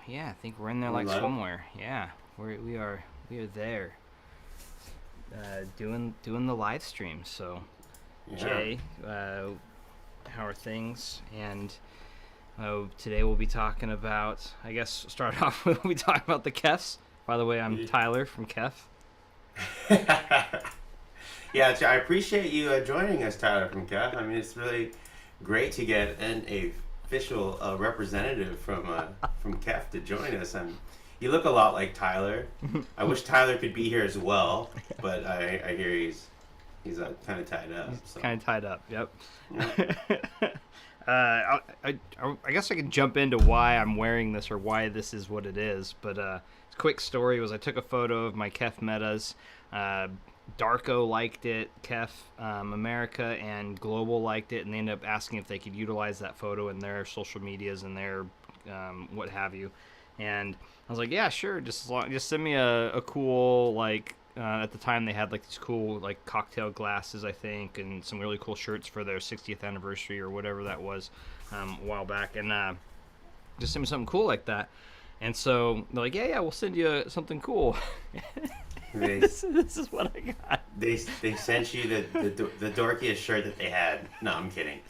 Yeah, I think we're in there like Live? somewhere. Yeah, we are there, doing the live stream. So, Yeah. Jay, how are things? And today we'll be talking about. I guess start off with we talk about the KEFs. By the way, I'm Tyler from KEF. Yeah, I appreciate you joining us, Tyler from KEF. I mean, it's really great to get a official representative from KEF to join us. And you look a lot like Tyler. I wish Tyler could be here as well, but I hear he's kind of tied up. He's So. kind of tied up. Yep. Yeah. I guess I can jump into why I'm wearing this or why this is what it is. But quick story was I took a photo of my KEF Metas. Darko liked it, KEF America and Global liked it, and they ended up asking if they could utilize that photo in their social medias and their what have you. And I was like, yeah, sure. Just send me a cool at the time they had like these cool like cocktail glasses, I think, and some really cool shirts for their 60th anniversary or whatever that was a while back, and just send me something cool like that. And so they're like, yeah, we'll send you something cool. This is what I got. They sent you the dorkiest shirt that they had. No, I'm kidding.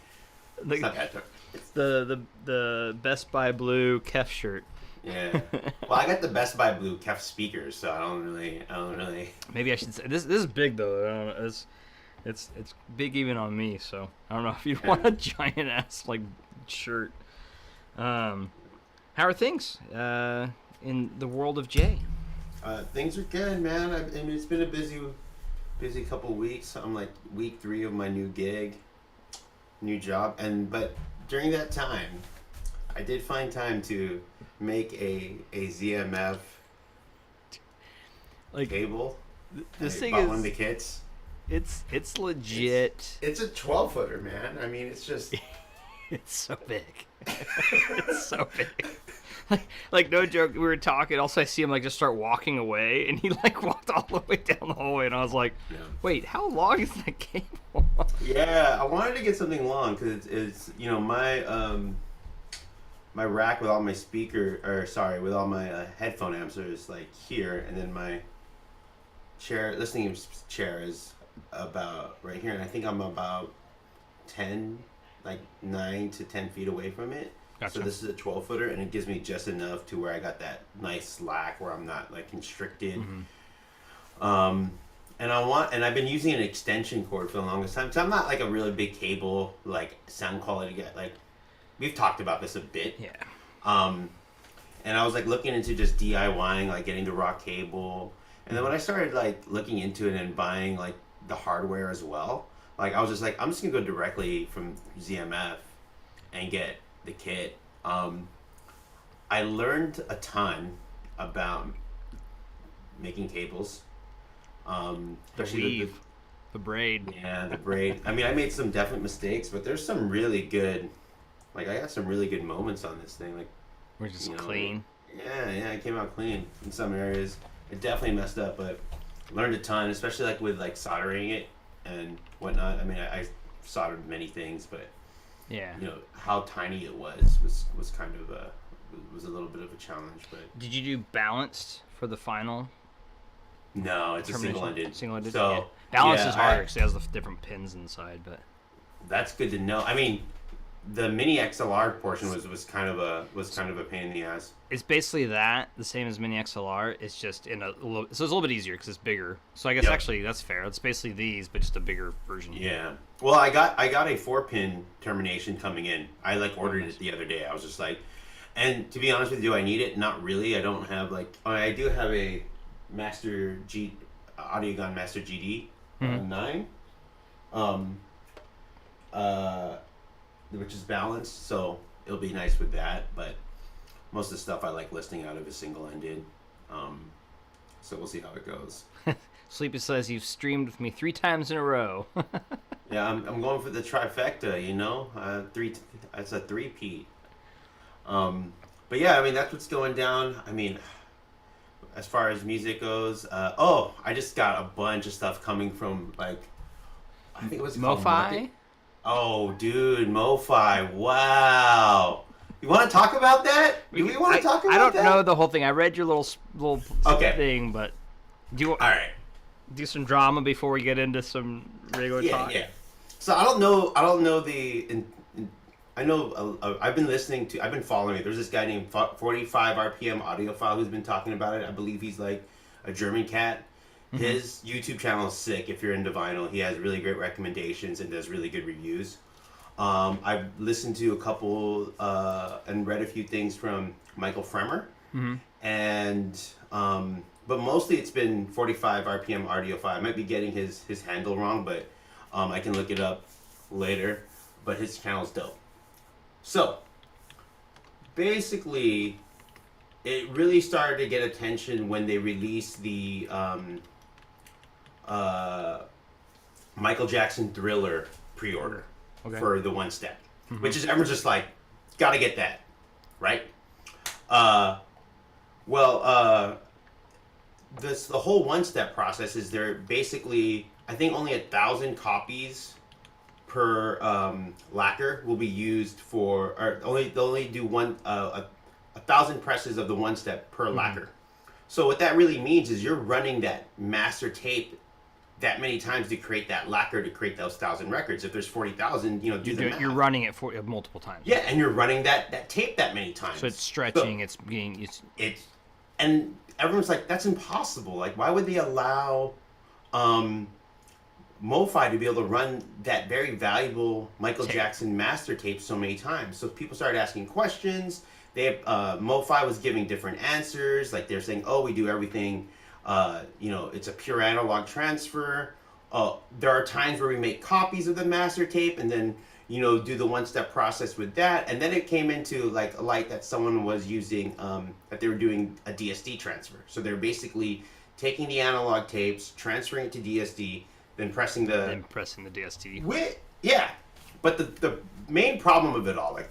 It's not that dark. It's the Best Buy Blue KEF shirt. Yeah. Well, I got the Best Buy Blue KEF speakers, so I don't really. Maybe I should say this is big though. I don't know, it's big even on me. So I don't know if you'd want a giant ass like shirt. How are things in the world of Jay? Things are good, man. I mean, it's been a busy couple weeks. I'm like week 3 of my new gig, new job, but during that time, I did find time to make a ZMF cable. This I thing bought is one of the kits. It's legit. It's a 12-footer, man. I mean, it's just it's so big. It's so big. Like no joke, we were talking. Also, I see him like just start walking away, and he like walked all the way down the hallway, and I was like, "Wait, how long is that cable?" Yeah, I wanted to get something long because it's my rack with all my with all my headphone amps is like here, and then my listening chair is about right here, and I think I'm about 9 to 10 feet away from it. Gotcha. So this is a 12-footer, and it gives me just enough to where I got that nice slack where I'm not like constricted. Mm-hmm. And I've been using an extension cord for the longest time. So I'm not like a really big cable like sound quality guy. Like we've talked about this a bit. Yeah. And I was like looking into just DIYing, like getting the raw cable. And then when I started like looking into it and buying like the hardware as well, like I was just like, I'm just gonna go directly from ZMF and get the kit. I learned a ton about making cables, especially the braid. Yeah, the braid. I mean, I made some definite mistakes, but there's some really good. Like I got some really good moments on this thing. Like we're just clean. Yeah, it came out clean in some areas. It definitely messed up, but learned a ton, especially like with like soldering it and whatnot. I mean, I soldered many things, but yeah, how tiny it was kind of was a little bit of a challenge. But did you do balanced for the final? No, it's a single-ended. Single-ended. So yeah. Balance is harder because it has the different pins inside. But that's good to know. I mean, the mini XLR portion was kind of a pain in the ass. It's basically the same as mini XLR. It's just so it's a little bit easier because it's bigger. So I guess actually that's fair. It's basically these, but just a bigger version. Yeah. Well, I got a 4-pin termination coming in. I like ordered it the other day. I was just like, and to be honest with you, do I need it? Not really. I don't have I do have a Audiogun Master GD 9. Which is balanced, so it'll be nice with that. But most of the stuff I like listening out of is single-ended. So we'll see how it goes. Sleepy says you've streamed with me 3 times in a row. Yeah, I'm going for the trifecta. It's a 3-peat. But yeah, I mean that's what's going down. I mean, as far as music goes, I just got a bunch of stuff coming from I think it was Mo-Fi. Oh, dude, Mo-Fi! Wow, You want to talk about that? Do we want to talk about that? I don't that? know the whole thing. I read your little Okay. thing, but do you All right. do some drama before we get into some regular talk? Yeah. So I don't know I know I've been following it. There's this guy named 45 RPM Audiophile who's been talking about it. I believe he's like a German cat. Mm-hmm. His YouTube channel is sick if you're into vinyl. He has really great recommendations and does really good reviews. I've listened to a couple and read a few things from Michael Fremer. Mm-hmm. And but mostly it's been 45 RPM Audiophile. I might be getting his handle wrong, but I can look it up later. But his channel's dope. So, basically, it really started to get attention when they released the Michael Jackson Thriller pre-order for the One Step, which is everyone's just like, gotta get that, right? The whole One Step process is they're basically, I think only 1,000 copies per lacquer will be used for, or they'll only do 1,000 presses of the One Step per lacquer. So what that really means is you're running that master tape that many times to create that lacquer to create those 1,000 records. If there's 40,000, do the math. You're running it for multiple times. Yeah, and you're running that tape that many times. So it's stretching. So and everyone's like, that's impossible. Like, why would they allow MoFi to be able to run that very valuable Michael Jackson master tape so many times? So people started asking questions. MoFi was giving different answers. Like they're saying, oh, we do everything. It's a pure analog transfer. There are times where we make copies of the master tape and then, do the one-step process with that. And then it came into like a light that someone was using, that they were doing a DSD transfer. So they're basically taking the analog tapes, transferring it to DSD, then pressing the DSD. But the main problem of it all, like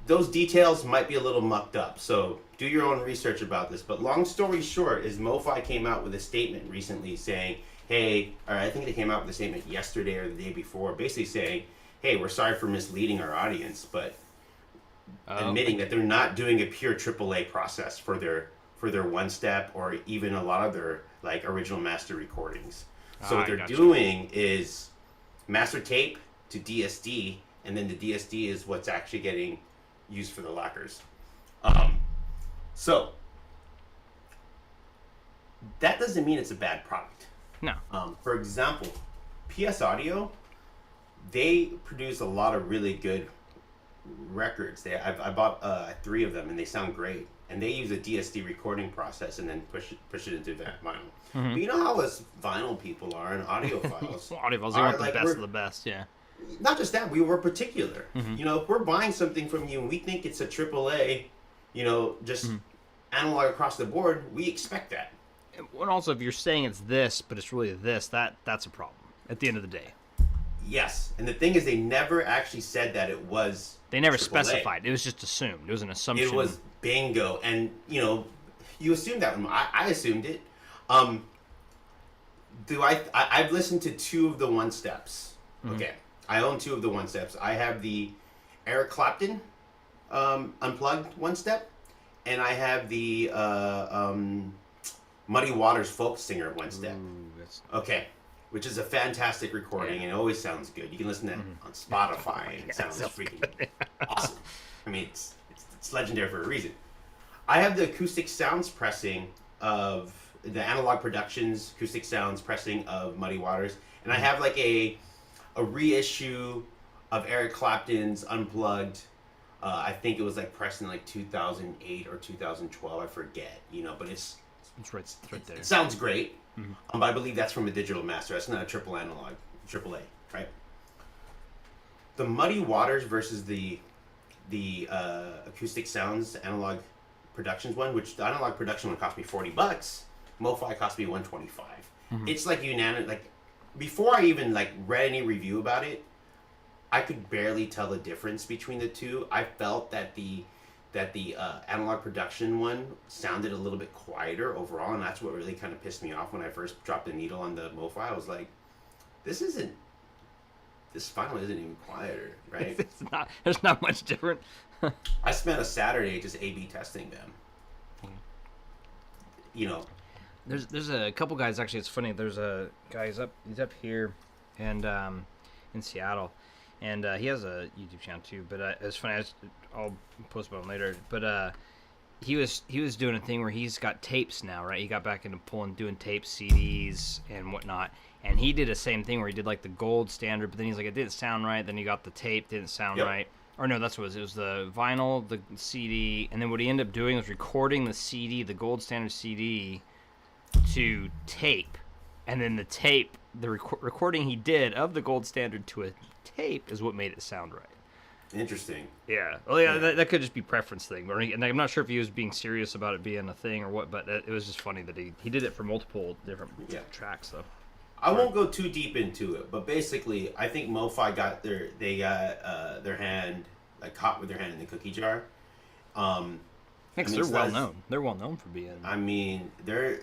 those details might be a little mucked up. So do your own research about this. But long story short is MoFi came out with a statement recently saying, hey, or I think they came out with a statement yesterday or the day before, basically saying, hey, we're sorry for misleading our audience, but admitting that they're not doing a pure AAA process for their One Step or even a lot of their like original master recordings. So what they're doing is master tape to DSD, and then the DSD is what's actually getting used for the lacquers. So that doesn't mean it's a bad product. No. For example, PS Audio, they produce a lot of really good records. I bought 3 of them, and they sound great. And they use a DSD recording process and then push it into that vinyl. Mm-hmm. But you know how us vinyl people are and audiophiles. Audiophiles, they want the best of the best, yeah. Not just that, we were particular. Mm-hmm. If we're buying something from you and we think it's a AAA, just analog across the board, we expect that. And also, if you're saying it's this, but it's really this, that's a problem at the end of the day. Yes, and the thing is, they never actually said that it was. They never AAA. Specified. It was just assumed. It was an assumption. It was bingo, and you assumed that. I assumed it. I've listened to 2 of the One Steps. Mm-hmm. Okay, I own 2 of the One Steps. I have the Eric Clapton unplugged One Step, and I have the Muddy Waters folk singer One Step. Okay. Which is a fantastic recording, and it always sounds good. You can listen to it on Spotify, and it sounds freaking awesome. I mean, it's legendary for a reason. I have the acoustic sounds pressing of the Analog Productions acoustic sounds pressing of Muddy Waters, and I have like a reissue of Eric Clapton's Unplugged. I think it was like pressed in like 2008 or 2012. I forget, but it's right there. It sounds great. Mm-hmm. But I believe that's from a digital master. That's not a AAA, right? The Muddy Waters versus the acoustic sounds analog productions one, which the analog production one cost me $40. MoFi cost me $125. Mm-hmm. It's like unanimous. Like before I even like read any review about it, I could barely tell the difference between the two. I felt that the analog production one sounded a little bit quieter overall, and that's what really kind of pissed me off when I first dropped the needle on the MoFi. I was like, this isn't this final isn't even quieter, right? It's not. There's not much different. I spent a Saturday just A/B testing them. You know, There's a couple guys actually. It's funny. There's a guy. He's up here, and in Seattle, and he has a YouTube channel too. But it's funny. I'll post about him later. But he was doing a thing where he's got tapes now, right? He got back into doing tapes, CDs, and whatnot. And he did the same thing where he did like the gold standard, but then he's like, it didn't sound right. Then he got the tape, didn't sound right. Or no, that's what it was. It was the vinyl, the CD, and then what he ended up doing was recording the CD, the gold standard CD, to tape, and then the tape, the recording he did of the gold standard to a tape is what made it sound right. interesting. Yeah. Well, yeah, that could just be preference thing, and I'm not sure if he was being serious about it being a thing or what, but it was just funny that he did it for multiple different tracks, though. I won't go too deep into it, but basically, I think MoFi got their hand like caught with their hand in the cookie jar. Thanks, they're well known. They're well known for being. I mean, they've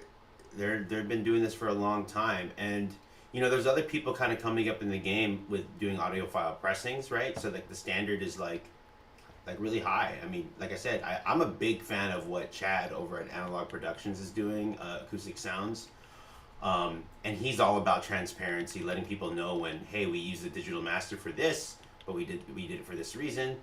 been doing this for a long time, and you know, there's other people kind of coming up in the game with doing audiophile pressings, right? So like the standard is like really high. I mean, like I said, I'm a big fan of what Chad over at Analog Productions is doing, Acoustic Sounds. And he's all about transparency, letting people know when, hey, we use the digital master for this, but we did it for this reason.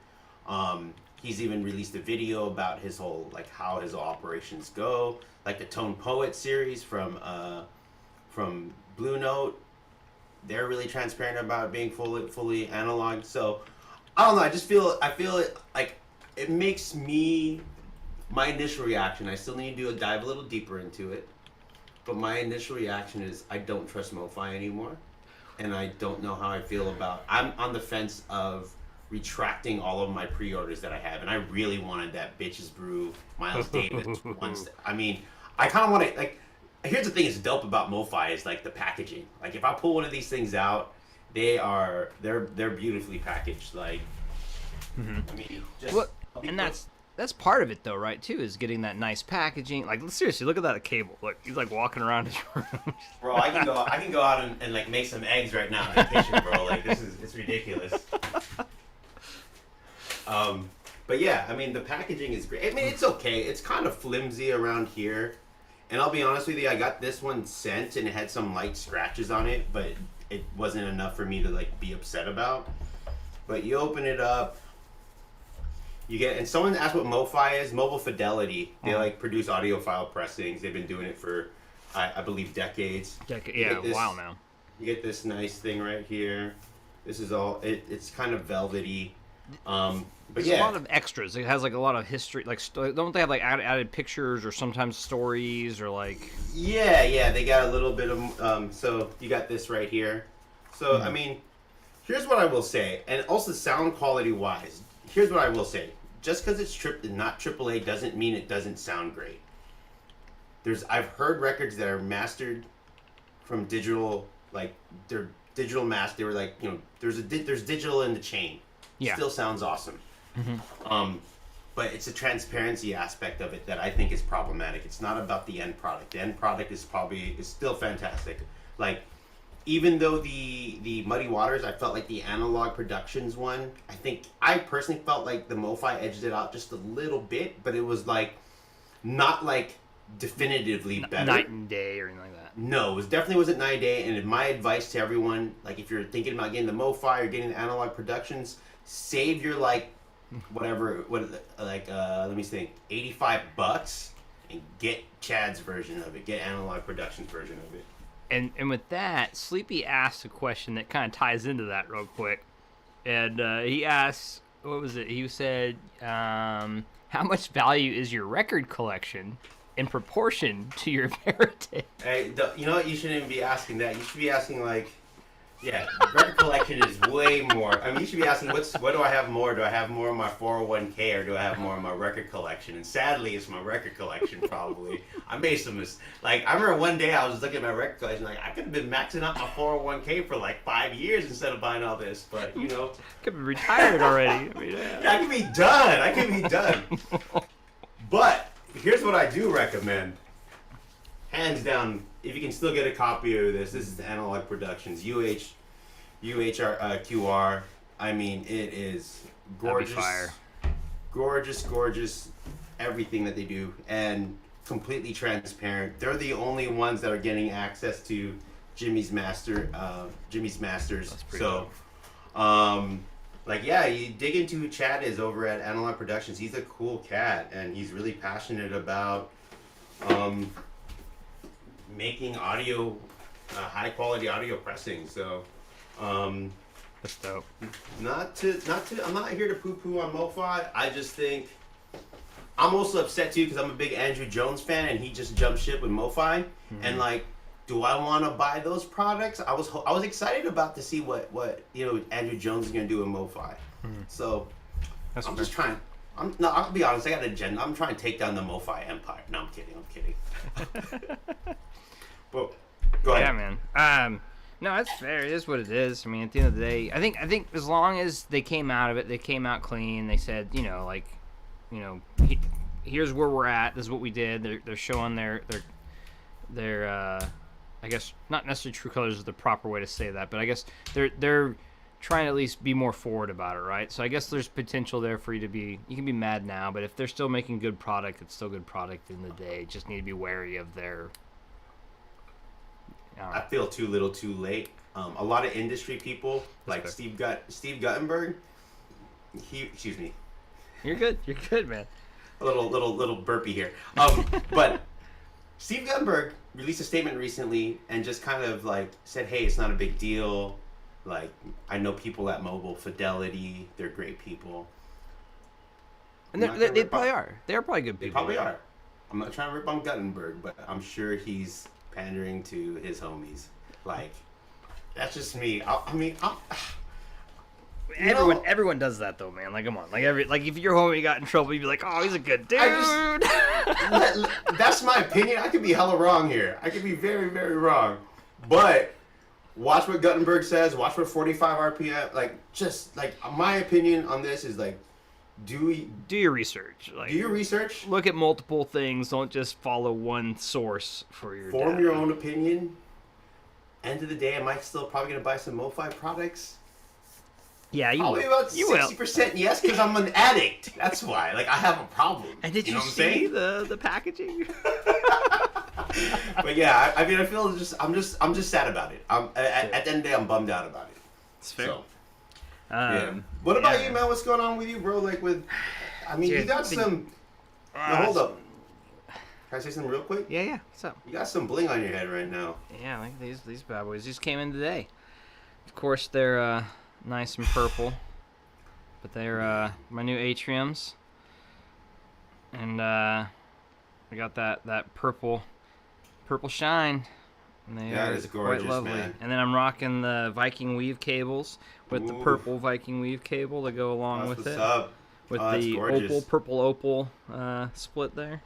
He's even released a video about his whole, like, how his operations go, like the Tone Poet series from Blue Note. They're really transparent about being fully analog. So I don't know. I feel it like it makes me, my initial reaction. I still need to dive a little deeper into it. But my initial reaction is I don't trust MoFi anymore, and I don't know how I feel about. I'm on the fence of retracting all of my pre-orders that I have, and I really wanted that Bitches Brew Miles Davis ones. I mean, I kind of want to like. Here's the thing: is dope about MoFi is like the packaging. Like if I pull one of these things out, they're beautifully packaged. Like, I mean, just and that's part of it, though, right? Too, is getting that nice packaging. Like, seriously, look at that cable. Look, he's like walking around his room. Bro, I can go out and like make some eggs right now in the kitchen, bro. Like it's ridiculous. But yeah, I mean the packaging is great. I mean it's okay. It's kind of flimsy around here, and I'll be honest with you, I got this one sent and it had some light scratches on it, but it wasn't enough for me to like be upset about. But you open it up. You get, and someone asked what MoFi is. Mobile Fidelity. They like produce audiophile pressings. They've been doing it for, I believe, decades. Yeah, a while now. You get this nice thing right here. This is all. It's kind of velvety. But There's a lot of extras. It has like a lot of history. Like, don't they have like added pictures or sometimes stories or like? Yeah. They got a little bit of. So you got this right here. So I mean, here's what I will say, and also sound quality wise. Here's what I will say. Just because it's not AAA doesn't mean it doesn't sound great. I've heard records that are mastered from digital, like they're digital master. They were like, you know, there's digital in the chain. Yeah. Still sounds awesome. But it's a transparency aspect of it that I think is problematic. It's not about the end product. The end product is still fantastic. Like, even though the Muddy Waters, I felt like the Analog Productions one, I personally felt like the MoFi edged it out just a little bit, but it was like, not like definitively better. Night and day or anything like that. No, it definitely wasn't night and day, and my advice to everyone, like if you're thinking about getting the MoFi or getting the Analog Productions, save your like, whatever, let me think, $85 and get Chad's version of it, get Analog Productions version of it. And with that, Sleepy asked a question that kind of ties into that real quick. And he asked, what was it? He said, how much value is your record collection in proportion to your Verite? Hey, you know what? You shouldn't even be asking that. You should be asking, like, yeah, record collection is way more. I mean, you should be asking, what do I have more? Do I have more in my 401k or do I have more in my record collection? And sadly, it's my record collection, probably. I made some like, I remember one day I was looking at my record collection, like, I could have been maxing out my 401k for like 5 years instead of buying all this, but, you know. Could be retired already. I mean, yeah, I could be done. But here's what I do recommend. Hands down, if you can still get a copy of this is the Analog Productions UHR QR. I mean, it is gorgeous, fire. gorgeous. Everything that they do, and completely transparent. They're the only ones that are getting access to Jimmy's Masters. That's pretty So, like, yeah, you dig into who Chad is over at Analog Productions. He's a cool cat, and he's really passionate about making audio, high quality audio pressing. So, That's dope. not to. I'm not here to poo poo on MoFi. I just think I'm also upset too because I'm a big Andrew Jones fan, and he just jumped ship with MoFi, and like. Do I want to buy those products? I was excited about to see what Andrew Jones is gonna do in MoFi. So I'm just trying. I'll be honest. I got an agenda. I'm trying to take down the MoFi empire. No, I'm kidding. But go ahead. Yeah, man. No, that's fair. It is what it is. I mean, at the end of the day, I think as long as they came out of it, they came out clean. They said, here's where we're at. This is what we did. They're showing their I guess not necessarily true colors is the proper way to say that, but I guess they're trying to at least be more forward about it, right? So I guess there's potential there for you can be mad now, but if they're still making good product, it's still good product in the day. Just need to be wary of their. I feel too little, too late. A lot of industry people like Steve Guttenberg. Excuse me. You're good. You're good, man. A little burpee here. But Steve Guttenberg released a statement recently and just kind of like said, hey, it's not a big deal. Like, I know people at Mobile Fidelity, they're great people. And they probably are. They're probably good people. They probably are. I'm not trying to rip on Guttenberg, but I'm sure he's pandering to his homies. Like, that's just me. Everyone does that though, man. Like, come on. Like if your homie got in trouble, you'd be like, "Oh, he's a good dude." That's my opinion. I could be hella wrong here. I could be very, very wrong. But watch what Guttenberg says. Watch what 45 RPM. Like, just like my opinion on this is like, do your research. Like, do your research. Look at multiple things. Don't just follow one source for your. Form your own opinion. End of the day, am I still probably gonna buy some MoFi products? Yeah, you probably will. About 60% yes, because I'm an addict. That's why. Like, I have a problem. And did you see the packaging? But yeah, I mean, I feel I'm just sad about it. At the end of the day, I'm bummed out about it. It's fair. So, yeah. What about you, man? What's going on with you, bro? Like dude, you got some. No, hold up. Can I say something real quick? Yeah. What's up? You got some bling on your head right now. Yeah, like these bad boys. These came in today. Of course, they're nice and purple, but they're my new atriums, and I got that purple shine, and they are gorgeous, quite lovely. Man. And then I'm rocking the Viking weave cables with the purple Viking weave cable to go along with it. Up. With the purple opal split there.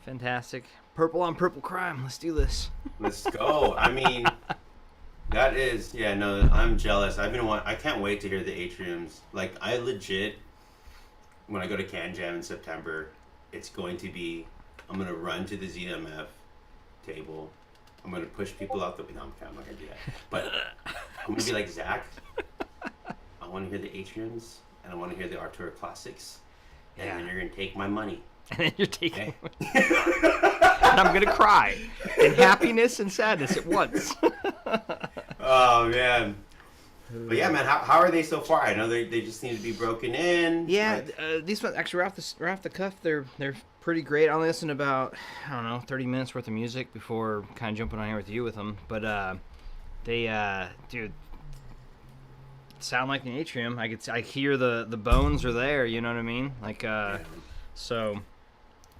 Fantastic. Purple on purple crime. Let's do this. Let's go. I mean, that is, I'm jealous. I can't wait to hear the atriums. Like, I legit, when I go to Can Jam in September, it's going to be, I'm going to run to the ZMF table. I'm going to push people out the, no, I'm not going to do that. But I'm going to be like, Zach, I want to hear the atriums, and I want to hear the Artura Classics, and then you're going to take my money. And then you're taking and I'm going to cry in happiness and sadness at once. Oh, man. But yeah, man, how are they so far? I know they just need to be broken in. Yeah, these ones, actually, right off the cuff, they're pretty great. I only listened about, 30 minutes worth of music before kind of jumping on here with you with them. But they, dude, sound like an atrium. I hear the bones are there, you know what I mean? Like, so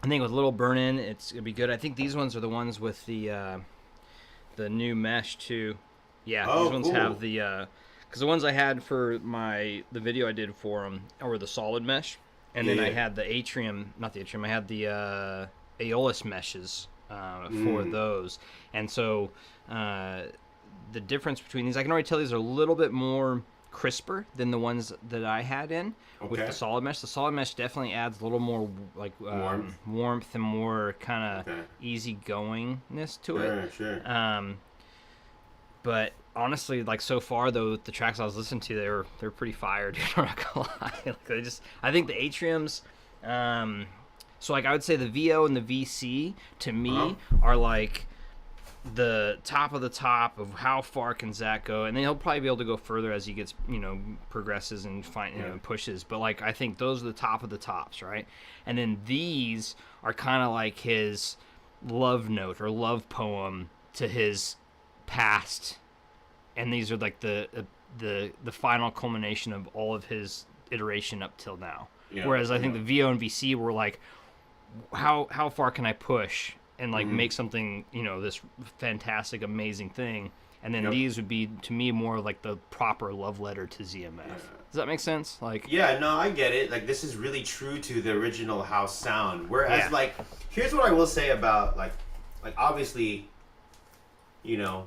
I think with a little burn-in, it'll be good. I think these ones are the ones with the new mesh, too. Yeah, these ones have the... Because the ones I had for the video I did for them were the solid mesh. And then I had the atrium... Not the atrium. I had the Aeolus meshes for those. And so the difference between these... I can already tell these are a little bit more crisper than the ones that I had in with the solid mesh. The solid mesh definitely adds a little more like warmth and more kind of easygoingness to it. Sure. But honestly, like so far though, the tracks I was listening to, they're pretty fired. I'm not gonna lie. Like, I think the Atriums, so like I would say the VO and the VC to me are like the top of the top of how far can Zach go, and then he'll probably be able to go further as he gets, progresses and pushes. But like I think those are the top of the tops, right? And then these are kind of like his love note or love poem to his past, and these are like the final culmination of all of his iteration up till now. Yeah, whereas I think the VO and VC were like, how far can I push and like make something, this fantastic, amazing thing. And then these would be, to me, more like the proper love letter to ZMF. Yeah. Does that make sense? Like, yeah, no, I get it. Like, this is really true to the original house sound. Whereas, like, here's what I will say about, like obviously, I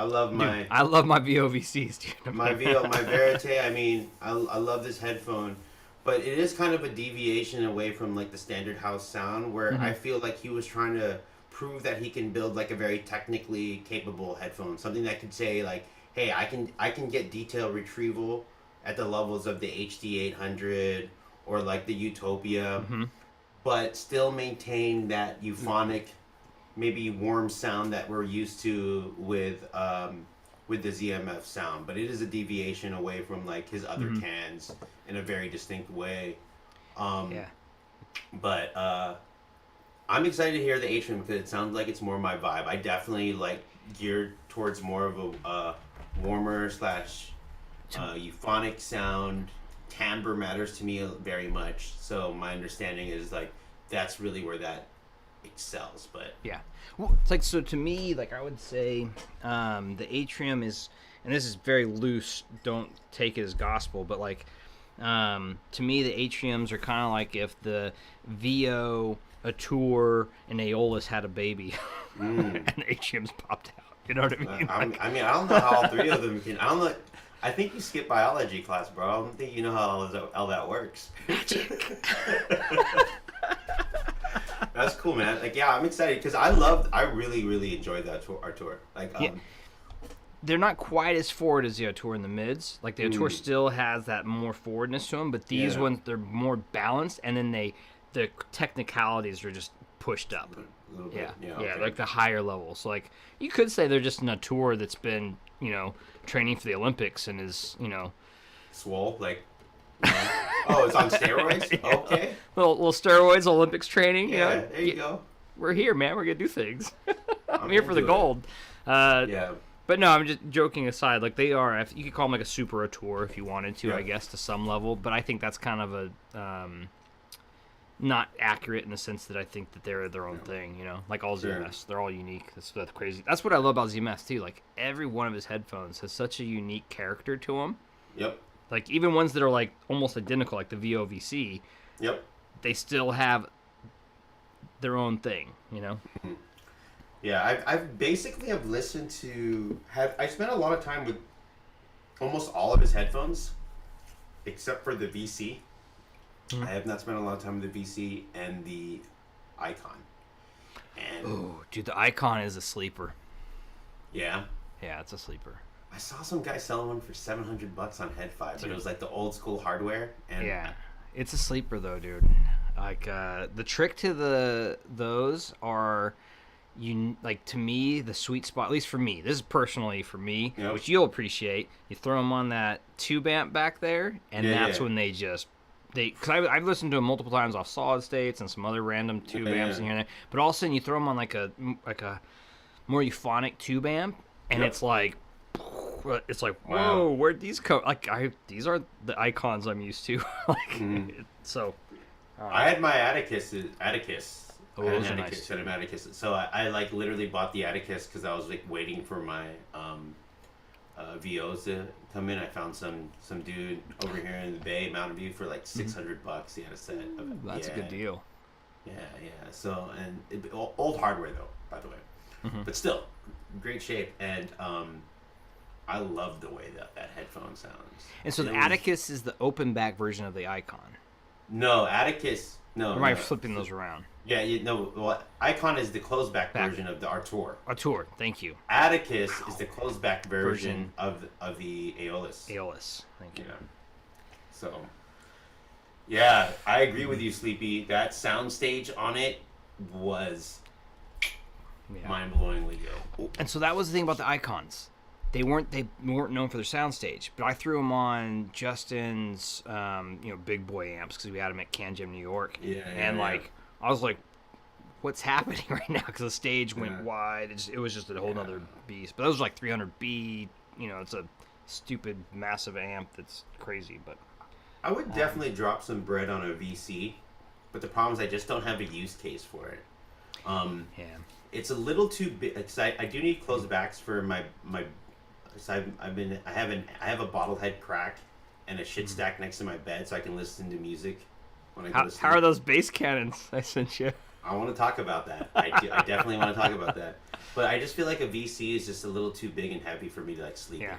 love my VOVCs, dude. my Verite. I mean, I love this headphone. But it is kind of a deviation away from like the standard house sound, where I feel like he was trying to prove that he can build like a very technically capable headphone, something that could say like, hey, I can get detail retrieval at the levels of the HD 800 or like the Utopia, but still maintain that euphonic, maybe warm sound that we're used to with the ZMF sound. But it is a deviation away from like his other cans in a very distinct way. But I'm excited to hear the Atrium because it sounds like it's more my vibe. I definitely like geared towards more of a warmer / euphonic sound. Timbre matters to me very much. So my understanding is like that's really where that excels. But well, it's like, so to me, like I would say the Atrium is, and this is very loose, don't take it as gospel, but like to me the Atriums are kind of like if the VO, a Tour, and Aeolus had a baby and the Atriums popped out. You know what I mean? I mean, I don't know how all three of them can. I don't know. I think you skipped biology class, bro. I don't think you know how all that works. Magic. That's cool, man. Like, yeah, I'm excited because I really, really enjoyed our tour. Like, they're not quite as forward as the Tour in the mids. Like the Tour still has that more forwardness to them, but these ones, they're more balanced, and then the technicalities are just pushed up. A little bit. Okay. Like the higher levels. So like you could say they're just in a Tour that's been, training for the Olympics and is, swole, like. Oh, it's on steroids? Yeah. Okay. Little steroids, Olympics training. Yeah, there you go. We're here, man. We're going to do things. I'm here for the gold. But no, I'm just joking aside. Like, they are, you could call them like a super tour if you wanted to, I guess, to some level. But I think that's kind of a not accurate in the sense that I think that they're their own thing, like all ZMS. They're all unique. That's crazy. That's what I love about ZMS, too. Like, every one of his headphones has such a unique character to them. Yep. Like, even ones that are, like, almost identical, like the VOVC. Yep. They still have their own thing, Yeah, I've basically have listened to... I spent a lot of time with almost all of his headphones, except for the VC. I have not spent a lot of time with the VC and the Icon. And oh, dude, the Icon is a sleeper. Yeah? Yeah, it's a sleeper. I saw some guy selling one for $700 on Head5, but it was like the old school hardware. And yeah, it's a sleeper though, dude. Like the trick to those are, like, to me, the sweet spot, at least for me. This is personally for me, which you'll appreciate. You throw them on that tube amp back there, and that's when they just. Because I've listened to them multiple times off solid states and some other random tube amps in here and there. But all of a sudden you throw them on like a more euphonic tube amp, and it's like whoa, where'd these come? Like these are the Icons I'm used to. So I had my Atticus. Oh, those are nice. Set of Atticus. So I like literally bought the Atticus because I was like waiting for my VOs to come in. I found some dude over here in the Bay, Mountain View, for like $600. He had a set of it. That's a good deal. Yeah. So, and old hardware though, by the way, but still great shape. And I love the way that headphone sounds. And so the Atticus is the open back version of the Icon. No, Atticus No, Or am I no. flipping those around? Yeah, well, Icon is the closed back version of the Artur. Artur, thank you. Atticus is the closed back version Version. of the Aeolus. Aeolus, thank you. Yeah. So, yeah, I agree with you, Sleepy. That soundstage on it was mind-blowingly good. And so that was the thing about the Icons. They weren't known for their soundstage, but I threw them on Justin's big boy amps because we had them at CanJam New York. I was like, what's happening right now? Because the stage went wide. It was just a whole nother beast. But that was like 300B. It's a stupid massive amp that's crazy. But I would definitely drop some bread on a VC, but the problem is I just don't have a use case for it. It's a little too big. I do need closed backs for my. I have a bottlehead crack and a shit stack next to my bed, so I can listen to music when I go to sleep. How are those bass cannons I sent you? I want to talk about that. I definitely want to talk about that. But I just feel like a VC is just a little too big and heavy for me to like sleep in.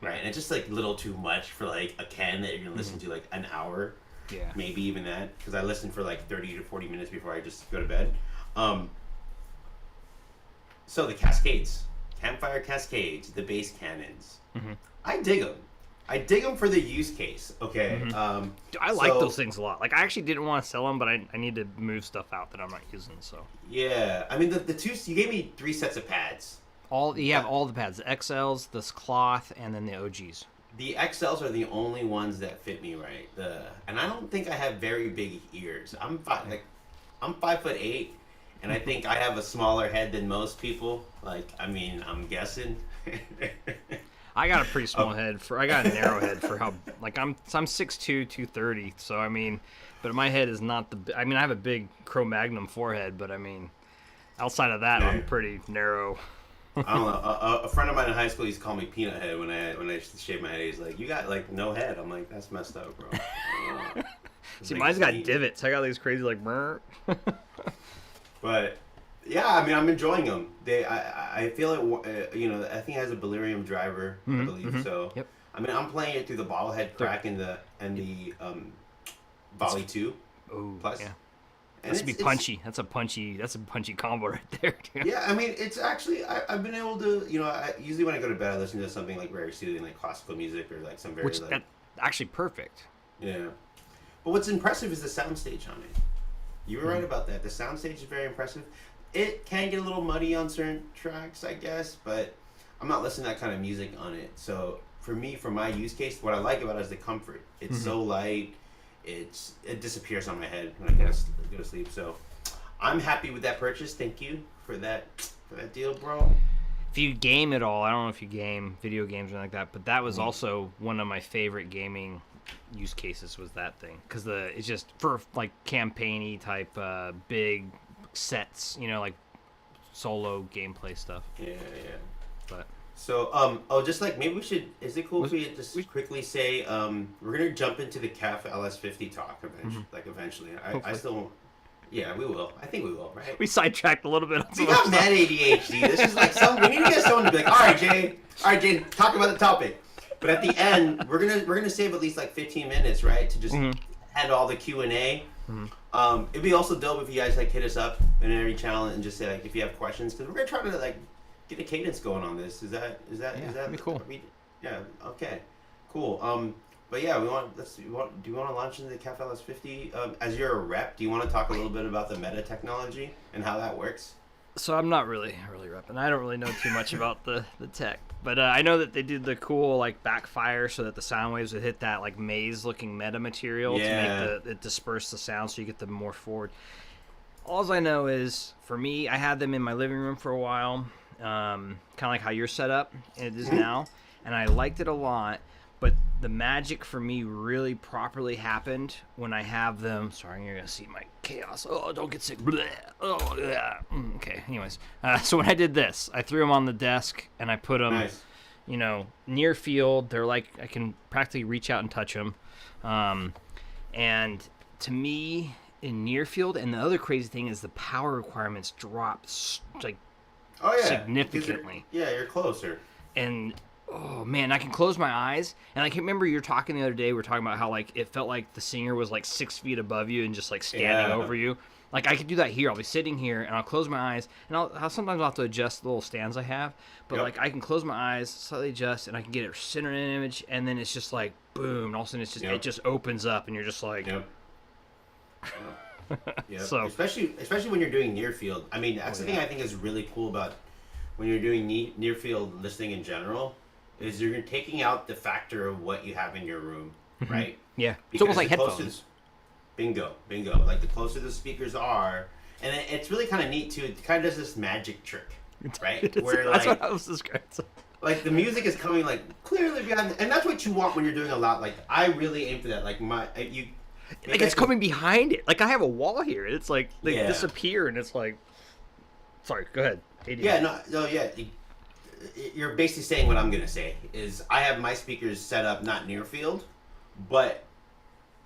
Right, and it's just like a little too much for like a can that you're gonna listen to like an hour. Yeah. Maybe even that, because I listen for like 30 to 40 minutes before I just go to bed. So the Cascades. Campfire Cascades, the bass cannons. I dig them. I dig them for the use case. Okay. I like those things a lot. Like I actually didn't want to sell them, but I need to move stuff out that I'm not using. So. Yeah, I mean the two. You gave me 3 sets of pads. You have all the pads: the XLs, this cloth, and then the OGs. The XLs are the only ones that fit me right. And I don't think I have very big ears. I'm 5'8". And I think I have a smaller head than most people. I'm guessing. I got a pretty small head. I got a narrow head for how, I'm 6'2", 230. So, but my head is not I have a big Cro-Magnon forehead, but outside of that, I'm pretty narrow. I don't know. A friend of mine in high school used to call me Peanut Head when I shaved my head. He's like, "You got no head." I'm like, "That's messed up, bro." See, mine's got divots. I got these crazy But yeah, I'm enjoying them. I feel like I think it has a Delirium driver, I believe so. Yep. I'm playing it through the bottlehead crack and the Volley 2 Plus. Yeah. That's be punchy. That's a punchy combo right there. Dude. Yeah, it's actually I've been able to usually when I go to bed I listen to something like very soothing, like classical music or like some very actually perfect. Yeah, but what's impressive is the soundstage on it. You were right about that. The soundstage is very impressive. It can get a little muddy on certain tracks, I guess, but I'm not listening to that kind of music on it. So for me, for my use case, what I like about it is the comfort. It's so light. It disappears on my head when I go to sleep. So I'm happy with that purchase. Thank you for that deal, bro. If you game at all, I don't know if you game video games or anything like that, but that was also one of my favorite gaming use cases was that thing because it's just for like campaigny type big sets, like solo gameplay stuff. Yeah. But so just like maybe we should. Is it cool if we just quickly say we're gonna jump into the KEF LS50 talk eventually. I still. Yeah, we will. I think we will, right? We sidetracked a little bit. We got mad ADHD. This is like we need to get someone to be like, all right, Jay, talk about the topic. But at the end, we're gonna save at least like 15 minutes, right, to just handle all the Q&A. It'd be also dope if you guys like hit us up in every channel and just say like if you have questions, because we're gonna try to like get a cadence going on this. Is that be cool? Yeah. Okay. Cool. But yeah, do you want to launch into the KEF LS50? As you're a rep, do you want to talk a little bit about the meta technology and how that works? So I'm not really repping. I don't really know too much about the tech, but I know that they did the cool like backfire so that the sound waves would hit that like maze-looking meta material to make it disperse the sound so you get them more forward. All I know is for me, I had them in my living room for a while, kind of like how you're set up. It is now, and I liked it a lot. But the magic for me really properly happened when I have them. Sorry, you're going to see my chaos. Oh, don't get sick. Blech. Oh, yeah. Okay, anyways. So when I did this, I threw them on the desk, and I put them, near field. They're like, I can practically reach out and touch them. And to me, in near field, and the other crazy thing is the power requirements drop, significantly. You're closer. And oh man, I can close my eyes, and I can remember you were talking the other day. We were talking about how like it felt like the singer was like 6 feet above you and just like standing over you. Like I could do that here. I'll be sitting here and I'll close my eyes, and sometimes I'll have to adjust the little stands I have. But like I can close my eyes, slightly adjust, and I can get it centered in an image, and then it's just like boom, and all of a sudden it's just it just opens up, and you're just like. Yeah, so especially when you're doing near field. I mean, that's the thing I think is really cool about when you're doing near field listening in general, is you're taking out the factor of what you have in your room, right? Yeah, it's almost like headphones. Bingo. Like the closer the speakers are, and it's really kind of neat too. It kind of does this magic trick, right? Where that's like, what I was describing. Like the music is coming like clearly behind, and that's what you want when you're doing a lot. Like I really aim for that. Like like it's coming behind it. Like I have a wall here. It's like they disappear, and it's like. Sorry, go ahead. Yeah, no, yeah. You're basically saying what I'm gonna say is I have my speakers set up not near field, but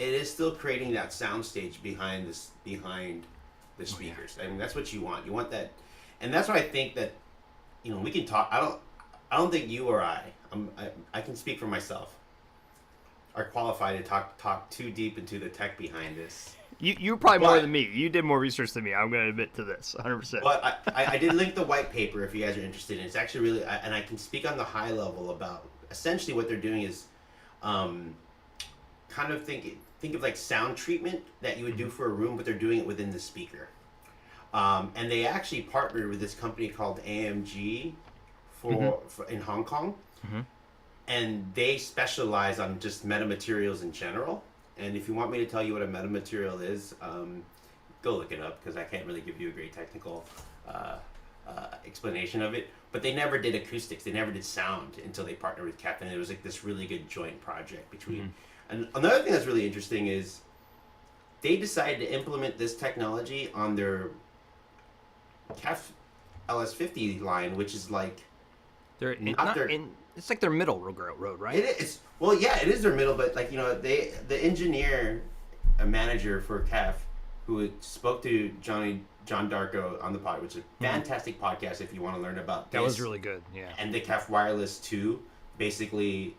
it is still creating that soundstage behind the speakers. I mean, that's what you want. You want that, and that's why I think that, we can talk. I don't think you or I can speak for myself, are qualified to talk too deep into the tech behind this. You were probably more than me. You did more research than me. I'm going to admit to this, 100%. But I did link the white paper if you guys are interested. And it's actually really, and I can speak on the high level about essentially what they're doing is, kind of think of like sound treatment that you would do for a room, but they're doing it within the speaker. And they actually partnered with this company called AMG for in Hong Kong, and they specialize on just metamaterials in general. And if you want me to tell you what a metamaterial is, go look it up, because I can't really give you a great technical explanation of it. But they never did acoustics. They never did sound until they partnered with KEF, and it was like this really good joint project between. And another thing that's really interesting is they decided to implement this technology on their KEF LS50 line, which is like it's like their middle road, right? It is. Well, yeah, it is their middle, but like the engineer, a manager for KEF, who spoke to John Darko on the pod, which is a fantastic podcast if you want to learn about this. That was really good, yeah. And the KEF Wireless 2, basically,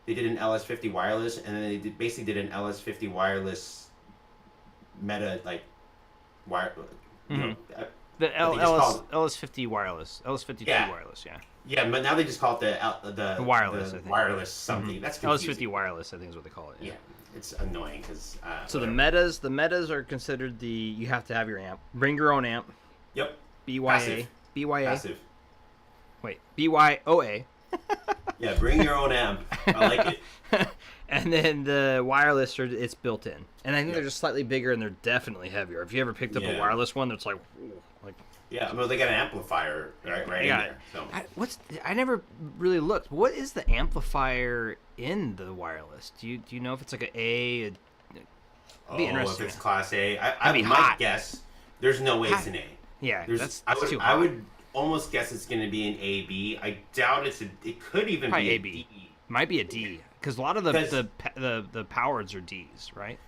they did an LS50 wireless, and then they basically did an LS50 wireless meta wire. The LS50 wireless, LS52 wireless, yeah. Yeah, but now they just call it the wireless. The I think. Wireless something. That's confusing. LS50 wireless, I think is what they call it. Yeah, it's annoying because. So whatever. the metas are considered you have to have your amp. Bring your own amp. Yep. BYA. Passive. Wait, BYOA. Yeah, bring your own amp. I like it. And then the wireless it's built in, and I think they're just slightly bigger, and they're definitely heavier. If you ever picked up a wireless one, that's like. Yeah, well, they got an amplifier right in there. So. I never really looked. What is the amplifier in the wireless? Do you know if it's like it'd be interesting. If it's Class A, I might guess. There's no way it's an A. Yeah, that's too hot. I would almost guess it's going to be an AB. I doubt it could even be a D. Might be a D, because a lot of the powereds are Ds, right?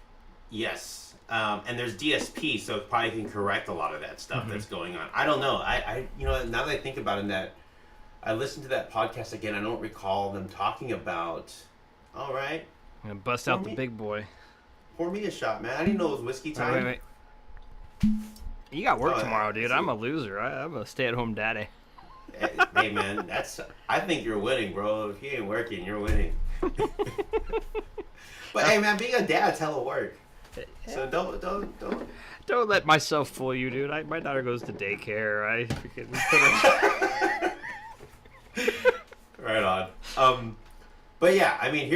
Yes. And there's DSP, so it probably can correct a lot of that stuff that's going on. I don't know. I now that I think about it, that I listened to that podcast again, I don't recall them talking about. All right, I'm gonna bust out the big boy. Pour me a shot, man. I didn't know it was whiskey time. Wait. You got work tomorrow, dude. I'm a loser. I'm a stay-at-home daddy. Hey, man, I think you're winning, bro. If you ain't working, you're winning. But hey, man, being a dad's hella work. So don't let myself fool you, dude. My daughter goes to daycare. I freaking right on. But yeah, I mean,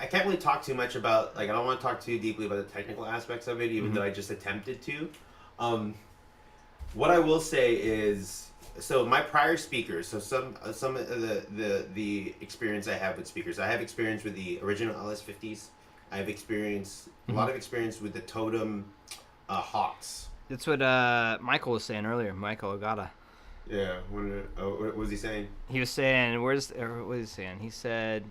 I can't really talk too much about I don't want to talk too deeply about the technical aspects of it, even though I just attempted to. What I will say is, so my prior speakers, so some of the experience I have with speakers, I have experience with the original LS50s. I have a lot of experience with the Totem Hawks. That's what Michael was saying earlier. Michael Ogata. Yeah. What was he saying? He was saying, what was he saying? He said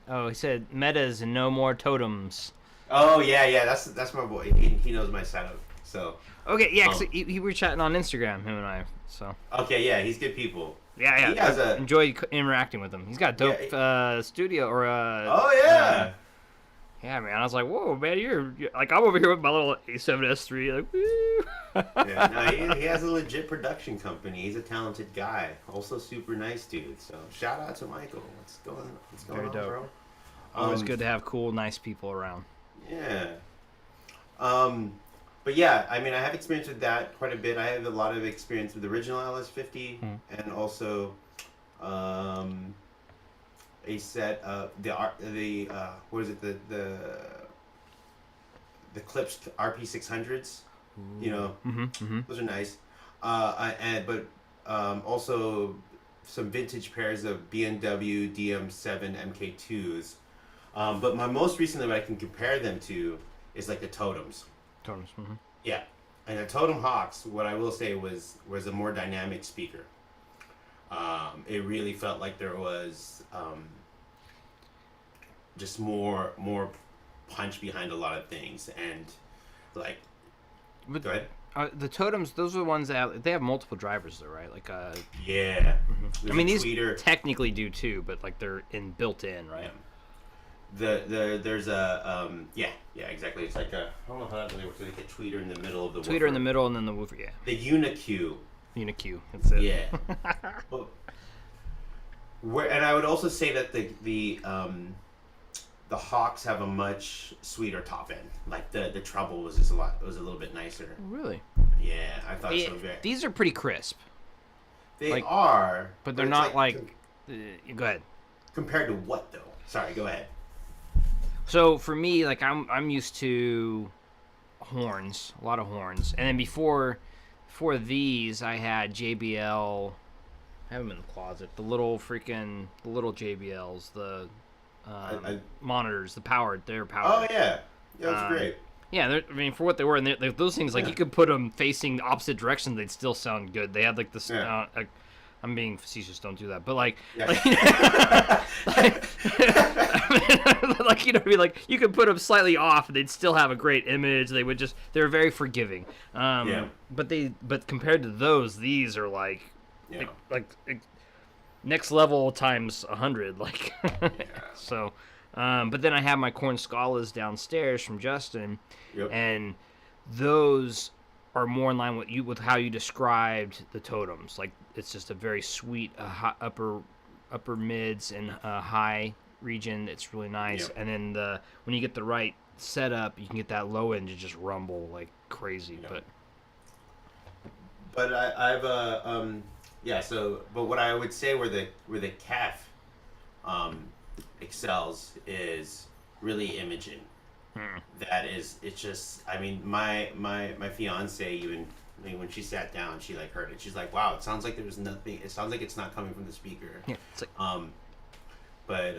metas and no more totems. Oh yeah. That's my boy. He knows my setup. So. Okay, yeah. 'Cause we were chatting on Instagram, him and I. So. Okay, yeah, he's good people. Yeah. He has I enjoy interacting with him. He's got a dope studio or Oh yeah. Yeah, man. I was like, whoa, man, you're like, I'm over here with my little A7S3, like, woo. Yeah, no, he has a legit production company. He's a talented guy. Also super nice dude. So shout out to Michael. What's going Very on, dope. bro? Always good to have cool, nice people around. Yeah. But yeah, I mean, I have experience with that quite a bit. I have a lot of experience with the original LS50 and also a set of what is it, the Clips RP600s. You know, those are nice. Also some vintage pairs of BMW DM7 MK2s. But my most recently, what I can compare them to is like the Totems. Totems. Yeah, and the Totem Hawks, what I will say was a more dynamic speaker. It really felt like there was just more punch behind a lot of things, and like. Go ahead. The Totems, those are the ones that they have multiple drivers, though, right? Like yeah. I mean, these technically do too, but like they're built in, right? Yeah. There's a yeah exactly. It's like a, I don't know how that really works. Like a tweeter in the middle of the tweeter woofer. In the middle, and then the woofer. Yeah. The UniQ. UniQ. That's it. Yeah. And I would also say that the Hawks have a much sweeter top end. Like the treble was just a little bit nicer. Really? Yeah, I thought so. These are pretty crisp. They are, but they're not like. Go ahead. Compared to what though? Sorry, go ahead. So for me, like I'm used to horns, a lot of horns, and then before these, I had JBL. I have them in the closet. The little JBLs, the monitors, they're powered. Oh yeah, that's great. Yeah, I mean, for what they were, and those things, like you could put them facing the opposite direction, they'd still sound good. They had like this. I'm being facetious. Don't do that. But like, like you know, what I mean, like you could put them slightly off, and they'd still have a great image. They were very forgiving. But compared to those, these are like next level times 100. Like, so. But then I have my corn scalas downstairs from Justin, and those are more in line with how you described the Totems. Like it's just a very sweet upper mids and high region. It's really nice. And then when you get the right setup, you can get that low end to just rumble like crazy. But I've but what I would say where the KEF excels is really imaging. That is, it's just, I mean, my fiance even, I mean, when she sat down, she like heard it. She's like, wow, it sounds like there's nothing. It sounds like it's not coming from the speaker. Yeah, it's like,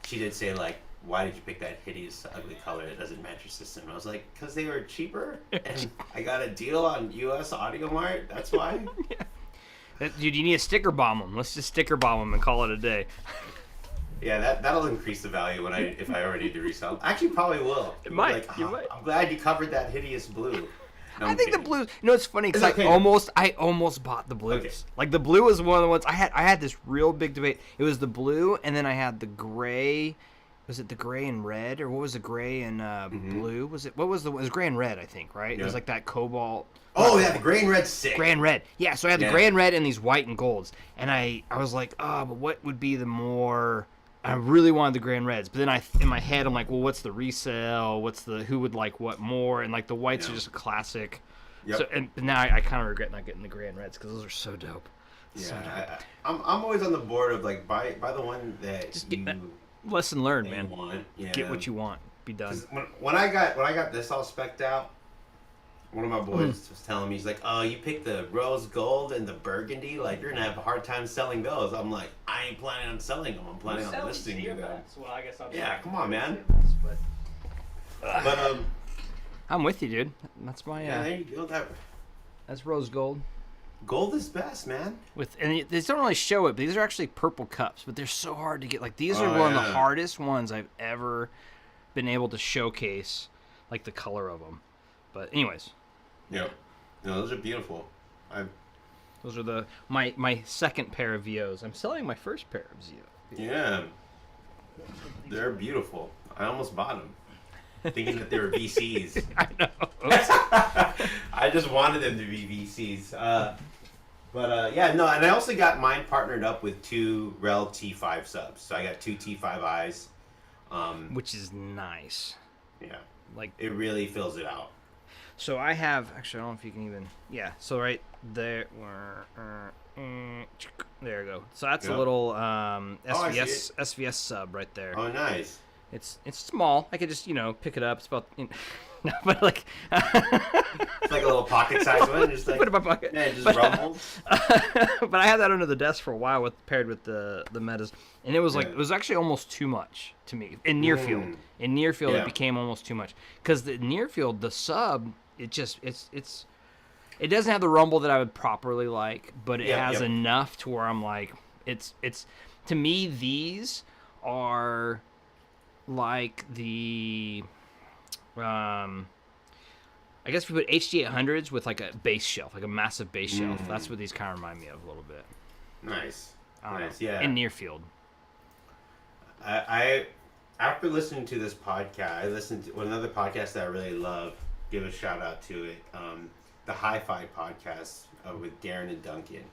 she did say like, why did you pick that hideous, ugly color that doesn't match your system? And I was like, because they were cheaper, and I got a deal on US Audio Mart. That's why. Dude, you need to sticker bomb them. Let's just sticker bomb them and call it a day. Yeah, that'll increase the value if I ever need to resell. Actually, probably will. It might. Like, you might. I'm glad you covered that hideous blue. No, I think the blue. You know, it's funny because I almost bought the blues. Okay. Like the blue was one of the ones I had this real big debate. It was the blue, and then I had the gray. Was it the gray and red, or what was the gray and blue? Was it was gray and red? I think right. Yeah. It was like that cobalt. Oh yeah, the gray and red's sick. Gray and red. Yeah, so I had the gray and red and these white and golds, and I was like, but what would be the more? I really wanted the gray and reds, but then in my head I'm like, well, what's the resale? Who would like what more? And like the whites are just a classic. Yep. So and now I kind of regret not getting the gray and reds because those are so dope. Yeah, so dope. I'm always on the board of like buy the one that just get lesson learned, man. Get what you want. Be done. When I got this all specced out, one of my boys was telling me, he's like, oh, you picked the rose gold and the burgundy, like you're gonna have a hard time selling those. I'm like, I ain't planning on selling them. I'm planning on listing you them. Well, I guess come on, man. But I'm with you, dude. That's my there you go. That's rose gold. Gold is best, man. And they don't really show it, but these are actually purple cups, but they're so hard to get. Like these are one of the hardest ones I've ever been able to showcase, like the color of them. But anyways. Yep. No, those are beautiful. Those are my second pair of VOs. I'm selling my first pair of VOs. Yeah, they're beautiful. I almost bought them, thinking that they were VCs. I know. I just wanted them to be VCs. Yeah, no, and I also got mine partnered up with 2 Rel T5 subs. So I got 2 T5Is. Which is nice. Yeah. Like, it really fills it out. So I have, actually, I don't know if you can even, yeah, so right there, there you go. So that's a little SVS sub right there. Oh, nice. It's small. I could just, pick it up. It's about, no, but like... It's like a little pocket-sized one, just like... Put it in my pocket. Yeah, it just rumbles. But I had that under the desk for a while paired with the Metas, and it was like, it was actually almost too much to me. In near field. In near field, it became almost too much. Because the near field, the sub... It doesn't have the rumble that I would properly like, but it has enough to where I'm like, it's to me, these are like the, I guess if you put HD800s with like a bass shelf, like a massive bass shelf, that's what these kind of remind me of a little bit. Nice. Nice, yeah. In near field. I after listening to this podcast, I listened to another podcast that I really love. Give a shout out to it, the Hi-Fi podcast with Darren and Duncan.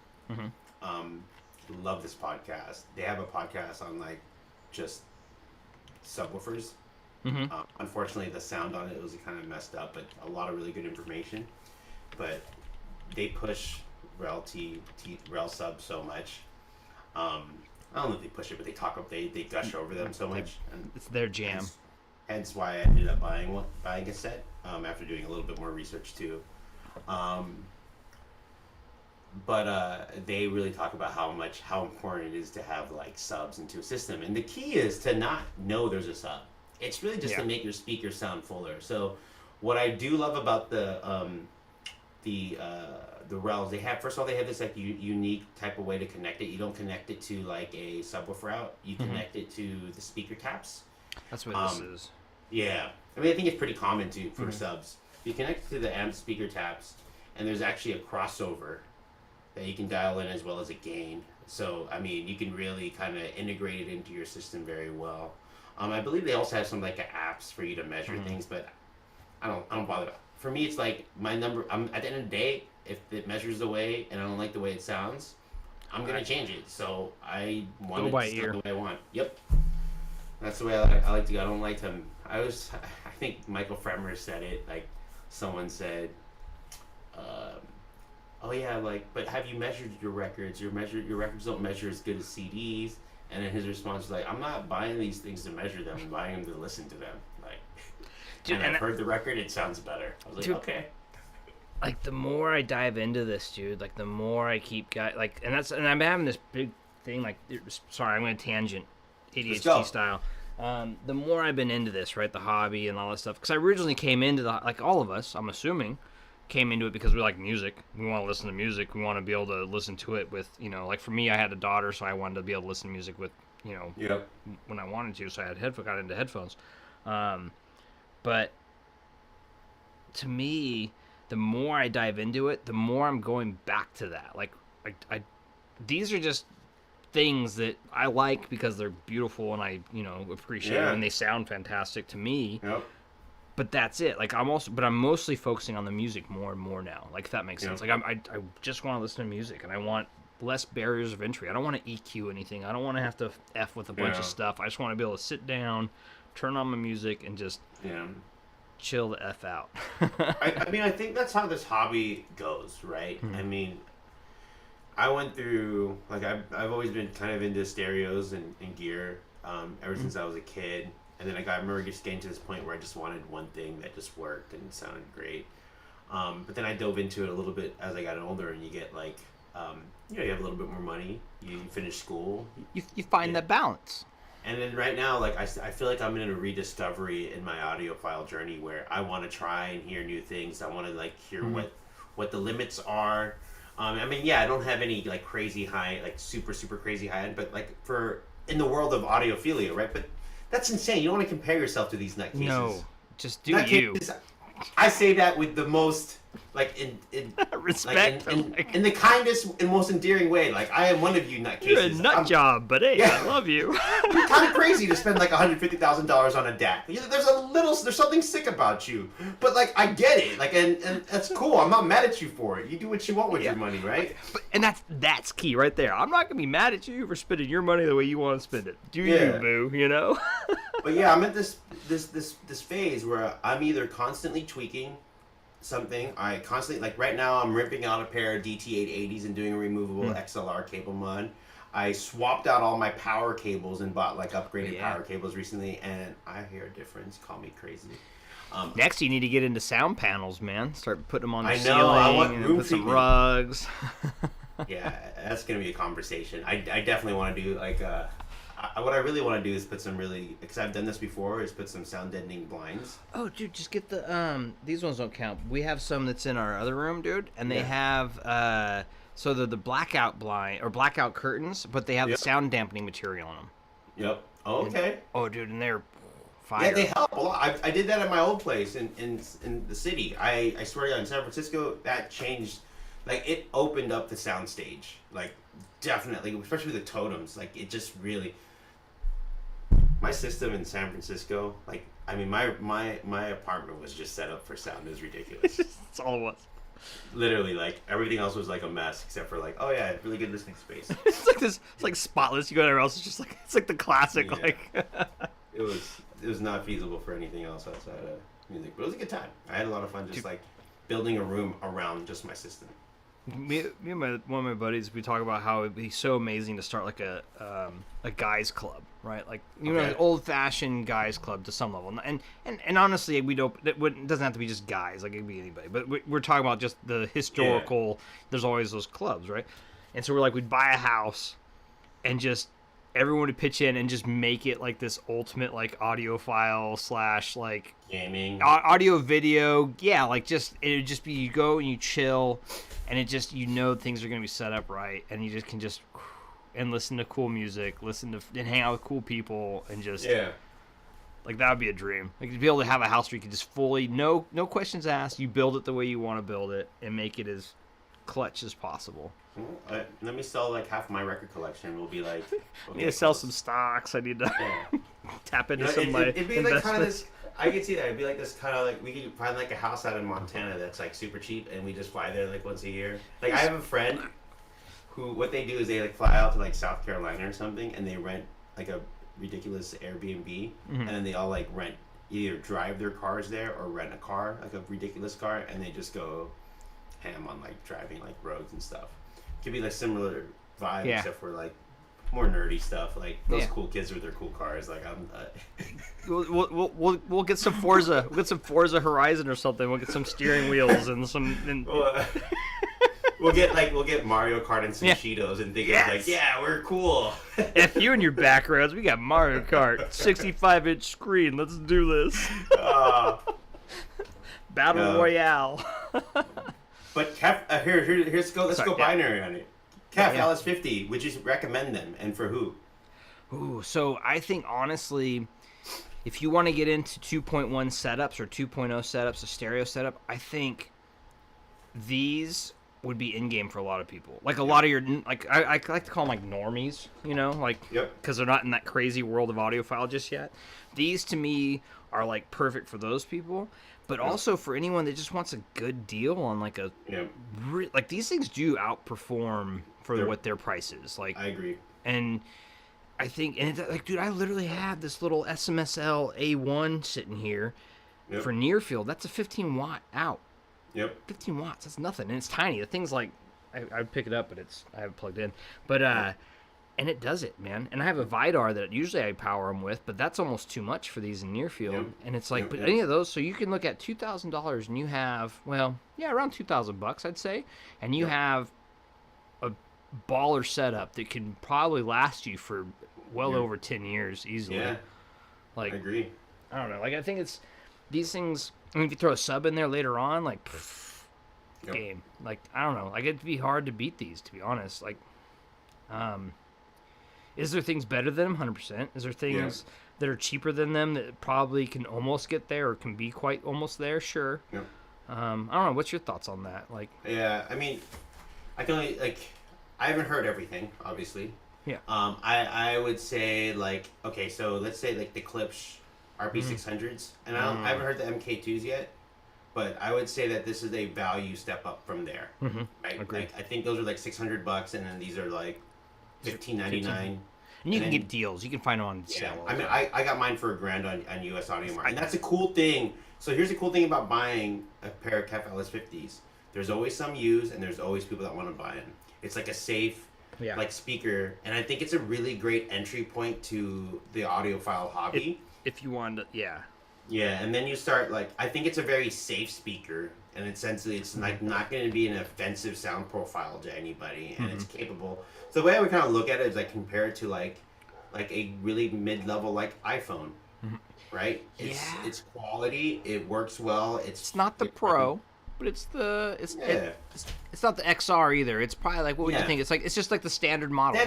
Love this podcast. They have a podcast on like just subwoofers. Unfortunately, the sound on it was kind of messed up, but a lot of really good information. But they push Rel sub so much. I don't know if they push it, but they talk up. They gush over them so much. And it's their jam. Hence why I ended up buying a set after doing a little bit more research too. But they really talk about how important it is to have like subs into a system, and the key is to not know there's a sub. It's really just to make your speaker sound fuller. So what I do love about the Rels, they have this like unique type of way to connect it. You don't connect it to like a subwoofer out. You connect it to the speaker taps. That's what this is. Yeah. I mean, I think it's pretty common too for subs. You connect it to the amp speaker taps, and there's actually a crossover that you can dial in as well as a gain. So, I mean, you can really kind of integrate it into your system very well. I believe they also have some like apps for you to measure things, but I don't bother. For me, it's like my number. At the end of the day, if it measures the way and I don't like the way it sounds, I'm gonna change it. So I want it to sound the way I want. Yep. That's the way I like to go. I don't like to. I think Michael Fremer said it. Like someone said, "Oh yeah, like, but have you measured your records? Your records don't measure as good as CDs." And then his response was like, "I'm not buying these things to measure them. I'm buying them to listen to them." Like, dude, and I've heard the record; it sounds better. I was like, dude, okay. Like the more I dive into this, dude, like the more I keep and I'm having this big thing. Like, sorry, I'm going to tangent. ADHD style. The more I've been into this, right, the hobby and all that stuff, because I originally came into like all of us, I'm assuming, came into it because we like music. We want to listen to music. We want to be able to listen to it with, like for me, I had a daughter, so I wanted to be able to listen to music with, when I wanted to. So I got into headphones. But to me, the more I dive into it, the more I'm going back to that. Like, these are just things that I like because they're beautiful and I, appreciate them and they sound fantastic to me. Yep. But that's it. Like I'm mostly focusing on the music more and more now. Like if that makes sense. Like I just want to listen to music and I want less barriers of entry. I don't want to EQ anything. I don't want to have to F with a bunch of stuff. I just want to be able to sit down, turn on my music and just chill the F out. I mean, I think that's how this hobby goes, right? I mean, I went through, like, I've always been kind of into stereos and gear ever since I was a kid. And then I remember just getting to this point where I just wanted one thing that just worked and sounded great. But then I dove into it a little bit as I got older, and you get, like, you have a little bit more money. You finish school. You find that balance. And then right now, like, I feel like I'm in a rediscovery in my audiophile journey where I want to try and hear new things. I want to, like, hear what the limits are. I mean, I don't have any like crazy high, like super crazy high end, but like in the world of audiophilia, right? But that's insane. You don't want to compare yourself to these nutcases. No, just do you. I say that with the most like in Respect. in the kindest and most endearing way. Like, I am one of you nutcases. You're a nut job, but hey, Yeah. I love you. You're kind of crazy to spend like $150,000 on a DAC. There's something sick about you, but like I get it. Like, and that's cool. I'm not mad at you for it. You do what you want with your money, right? And that's key right there. I'm not gonna be mad at you for spending your money the way you want to spend it. Do you, boo? You know. But yeah, I'm at this phase where I'm either constantly tweaking something. I constantly, like right now, I'm ripping out a pair of DT880s and doing a removable XLR cable mod. I swapped out all my power cables and bought like upgraded power cables recently, and I hear a difference. Call me crazy. Next, you need to get into sound panels, man. Start putting them on the I know, ceiling I want and room put some treatment. rugs. Yeah, that's gonna be a conversation. I definitely want to do like what I really want to do is put some really, because I've done this before, is put some sound deadening blinds. Oh, dude, just get the these ones don't count. We have some that's in our other room, dude, and they have so they're the blackout blind or blackout curtains, but they have the sound dampening material in them. Yep. Oh, okay. Dude, and they're fire. Yeah, they help a lot. I did that at my old place in the city. I swear to God, in San Francisco, that changed. Like, it opened up the sound stage. Like, definitely, especially with the totems. Like, it just really. My system in San Francisco, like, I mean, my apartment was just set up for sound. It was ridiculous. That's all it was. Literally, like, everything else was like a mess except for like, oh yeah, really good listening space. It's like this. It's like spotless. You go anywhere else, it's just like the classic. Yeah. Like It was not feasible for anything else outside of music, but it was a good time. I had a lot of fun just like building a room around just my system. me and one of my buddies, we talk about how it'd be so amazing to start like a guys club, right? Like an old fashioned guys club to some level. And honestly, it doesn't have to be just guys. Like, it could be anybody. But we're talking about just the historical. Yeah. There's always those clubs, right? And so we're like, we'd buy a house, and just everyone would pitch in and just make it like this ultimate like audiophile / like gaming audio video. Yeah, like it would just be, you go and you chill, and it just, things are gonna be set up right, and you just can just and listen to cool music, and hang out with cool people, and just like, that would be a dream. Like, to be able to have a house where you can just fully no questions asked, you build it the way you want to build it and make it as clutch as possible. Let me sell like half my record collection. We'll be like, I need to sell some stocks. I need to tap into some of my it'd be investments. like kind of this. I could see that. It'd be like this kind of like, we could find like a house out in Montana that's like super cheap, and we just fly there like once a year. Like, I have a friend who, what they do is they like fly out to like South Carolina or something, and they rent like a ridiculous Airbnb, and then they all like either drive their cars there or rent a car, like a ridiculous car, and they just go ham on like driving like roads and stuff. Could be like similar vibe, except for like more nerdy stuff. Like, those cool kids with their cool cars. Like, I'm. We'll get some Forza. We'll get some Forza Horizon or something. We'll get some steering wheels and some. We'll get Mario Kart and some Cheetos and think it's like, yeah, we're cool. F you and your backgrounds. We got Mario Kart, 65-inch screen. Let's do this. Battle Royale. But let's go binary on it. KEF LS50, would you recommend them, and for who? Ooh, so I think, honestly, if you want to get into 2.1 setups or 2.0 setups, a stereo setup, I think these would be in-game for a lot of people. Like, a lot of your, like, I like to call them like normies, like, because they're not in that crazy world of audiophile just yet. These, to me, are like perfect for those people. But also for anyone that just wants a good deal on like like, these things do outperform for what their price is. Like, I agree. And I think, like, dude, I literally have this little SMSL A1 sitting here for near field. That's a 15 watt out. 15 watts. That's nothing, and it's tiny. The thing's like, I'd pick it up, but I have it plugged in. But and it does it, man. And I have a Vidar that usually I power them with, but that's almost too much for these in near field. And it's like, any of those, so you can look at $2,000 and you have, around $2,000, I'd say, and you have a baller setup that can probably last you for over 10 years easily. Like, I agree. I don't know. Like, I think it's these things. I mean, if you throw a sub in there later on, like, game. Like, I don't know. Like, it'd be hard to beat these, to be honest. Like, is there things better than them? 100%. Is there things that are cheaper than them that probably can almost get there or can be quite almost there? Sure. I don't know. What's your thoughts on that? Like, Yeah, I mean, I can only like, I haven't heard everything, obviously. yeah. I would say like, okay, so let's say like the Klipsch RP600s, and I haven't heard the MK2s yet, but I would say that this is a value step up from there. Right? Agreed. Like, I think those are like $600, and then these are like $15.99. And you can get deals. You can find them on Yeah, sale. I mean, I got mine for $1,000 on US Audio Mart, and that's a cool thing. So here's the cool thing about buying a pair of KEF LS50s. There's always some used, and there's always people that want to buy them. It's like a safe, like speaker, and I think it's a really great entry point to the audiophile hobby. If you want to, Yeah, and then you start like, I think it's a very safe speaker, and essentially it's like not going to be an offensive sound profile to anybody, and it's capable. So the way I would kind of look at it is like compare it to like a really mid-level like iPhone, right? It's quality, it works well. It's not the Pro, but it's not the XR either. It's probably like, what would you think? It's just like the standard model.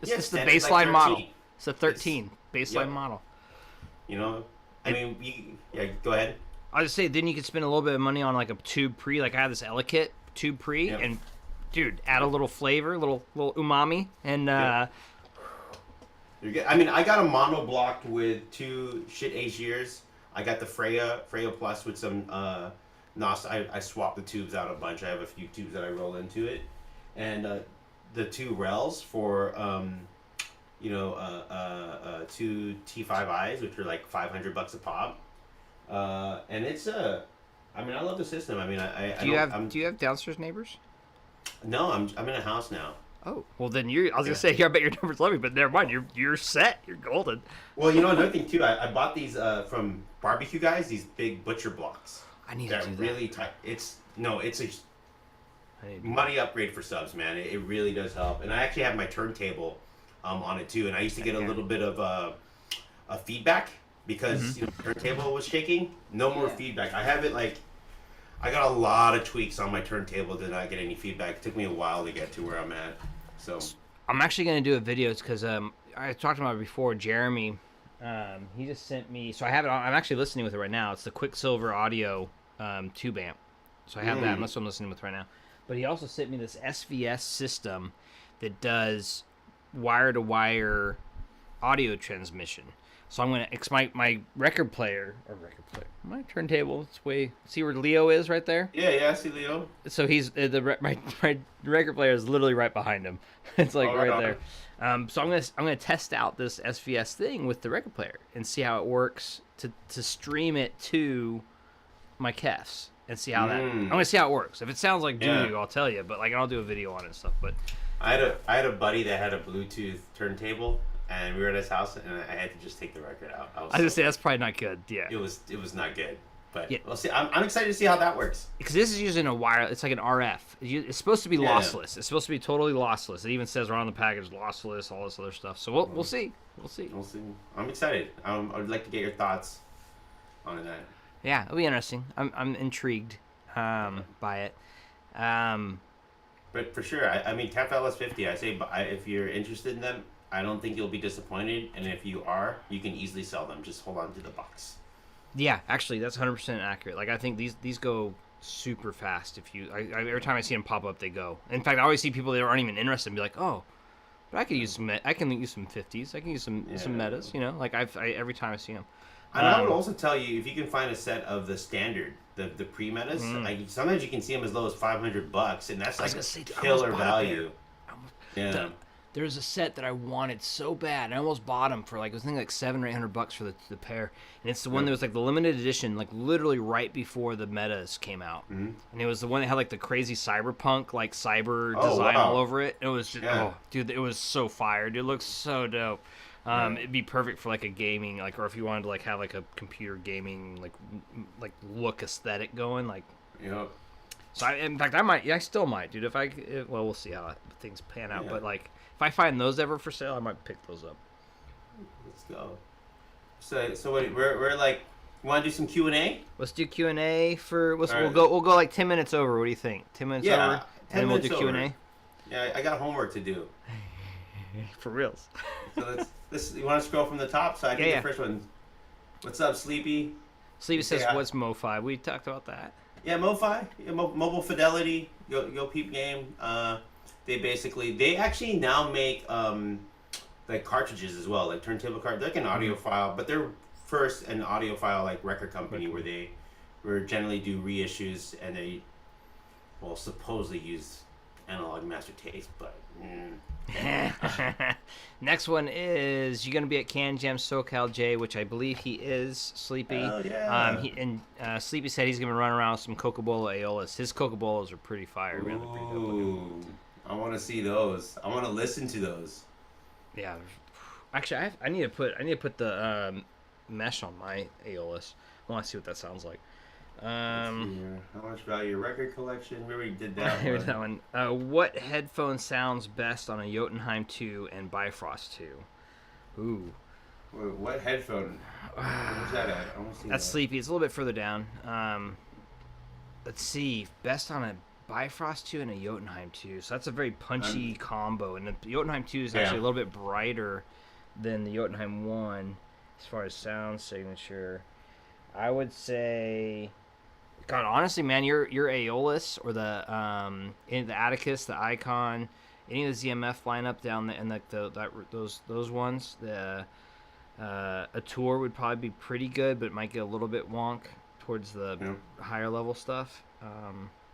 It's the baseline like model. It's the 13 baseline model. You know, I mean, go ahead. I'll just say, then you could spend a little bit of money on like a tube pre. Like I have this Elakit tube pre, and dude, add a little flavor, little umami, and You're good. I mean, I got a mono blocked with 2 shit Asiers. I got the Freya Plus with some NOS. I swapped the tubes out a bunch. I have a few tubes that I roll into it, and the 2 Rels for 2 T5Is, which are like $500 a pop. And it's I mean, I love the system. I mean, do you have downstairs neighbors? No, I'm in a house now. Oh, well then I was gonna say, I bet your neighbors love you, but never mind. You're set. You're golden. Well, you know another thing too. I bought these from Barbecue Guys. These big butcher blocks. I need to do that. Really tight. It's a money upgrade for subs, man. It really does help. And I actually have my turntable on it too. And I used to get a little bit of a feedback because the turntable was shaking. No more feedback. I have it like, I got a lot of tweaks on my turntable. Did not get any feedback. It took me a while to get to where I'm at. So I'm actually going to do a video because I talked about it before. Jeremy, he just sent me. So I have it on. I'm actually listening with it right now. It's the Quicksilver Audio tube amp. So I have that. That's what I'm listening with right now. But he also sent me this SVS system that does wire-to-wire audio transmission. So I'm gonna. It's my record player, my turntable. It's way. See where Leo is right there? Yeah, I see Leo. So he's my record player is literally right behind him. It's like right there. So I'm gonna test out this SVS thing with the record player and see how it works to stream it to my KEFs and see how that. I'm gonna see how it works. If it sounds like doo-doo, I'll tell you. But like I'll do a video on it and stuff. But I had a buddy that had a Bluetooth turntable. And we were at his house, and I had to just take the record out. I was just say that's probably not good. Yeah, it was not good, but we'll see. I'm excited to see how that works. Because this is using a wire. It's like an RF. It's supposed to be lossless. It's supposed to be totally lossless. It even says right on the package, lossless, all this other stuff. So we'll see. We'll see. I'm excited. I would like to get your thoughts on that. Yeah, it'll be interesting. I'm intrigued by it. But for sure, I mean, KEF LS50. I say, if you're interested in them, I don't think you'll be disappointed, and if you are, you can easily sell them. Just hold on to the box. Yeah, actually, that's 100% accurate. Like I think these go super fast. If you, every time I see them pop up, they go. In fact, I always see people that aren't even interested and be like, oh, but I could use some. I can use some 50s. I can use some metas. You know, like every time I see them. And I would also tell you, if you can find a set of the standard, the pre-metas, like sometimes you can see them as low as $500, and that's like killer value. Yeah. There's a set that I wanted so bad. I almost bought them for like, I was thinking like $700 or $800 for the pair. And it's the one that was like the limited edition, like literally right before the metas came out. And it was the one that had like the crazy cyberpunk, like cyber design all over it. It was just, dude, it was so fire. Dude, it looks so dope. It'd be perfect for like a gaming, like, or if you wanted to like have like a computer gaming, like look aesthetic going, like. Yep. So in fact, I still might, dude. Well, we'll see how things pan out. But like, if I find those ever for sale, I might pick those up. Let's go. So we're like, you want to do some Q&A? Let's do Q&A for. We'll go like 10 minutes over. What do you think? 10 minutes over, and then we'll do Q&A. Yeah, I got homework to do. For reals. So you want to scroll from the top? So I think the first one. What's up, Sleepy? Sleepy says, "What's Mo5?" We talked about that. Yeah, MoFi, Mobile Fidelity, Yo Peep Game. They actually now make like cartridges as well, like turntable card, like an audiophile, but they're first an audiophile like record company where they generally do reissues and they supposedly use analog master tapes, but. Next one is you gonna be at Can Jam SoCal J, which I believe he is. Sleepy. Oh yeah. Sleepy said he's gonna run around with some Coca-Cola Aeolus. His Coca-Colas are pretty fire, man. They're pretty Ooh, I want to see those. I want to listen to those. Yeah. Actually, I need to put the mesh on my Aeolus. I want to see what that sounds like. How much value your record collection? We already did that one. That one. What headphone sounds best on a Jotunheim 2 and Bifrost 2? Ooh. Wait, what headphone? Where's that at? I want to see That's that. Sleepy. It's a little bit further down. Let's see. Best on a Bifrost 2 and a Jotunheim 2. So that's a very punchy combo. And the Jotunheim 2 is actually a little bit brighter than the Jotunheim 1 as far as sound signature. I would say... God, honestly, man, your Aeolus or the Atticus, the Icon, any of the ZMF lineup down there, and those ones, a Tour would probably be pretty good, but it might get a little bit wonk towards the higher level stuff. I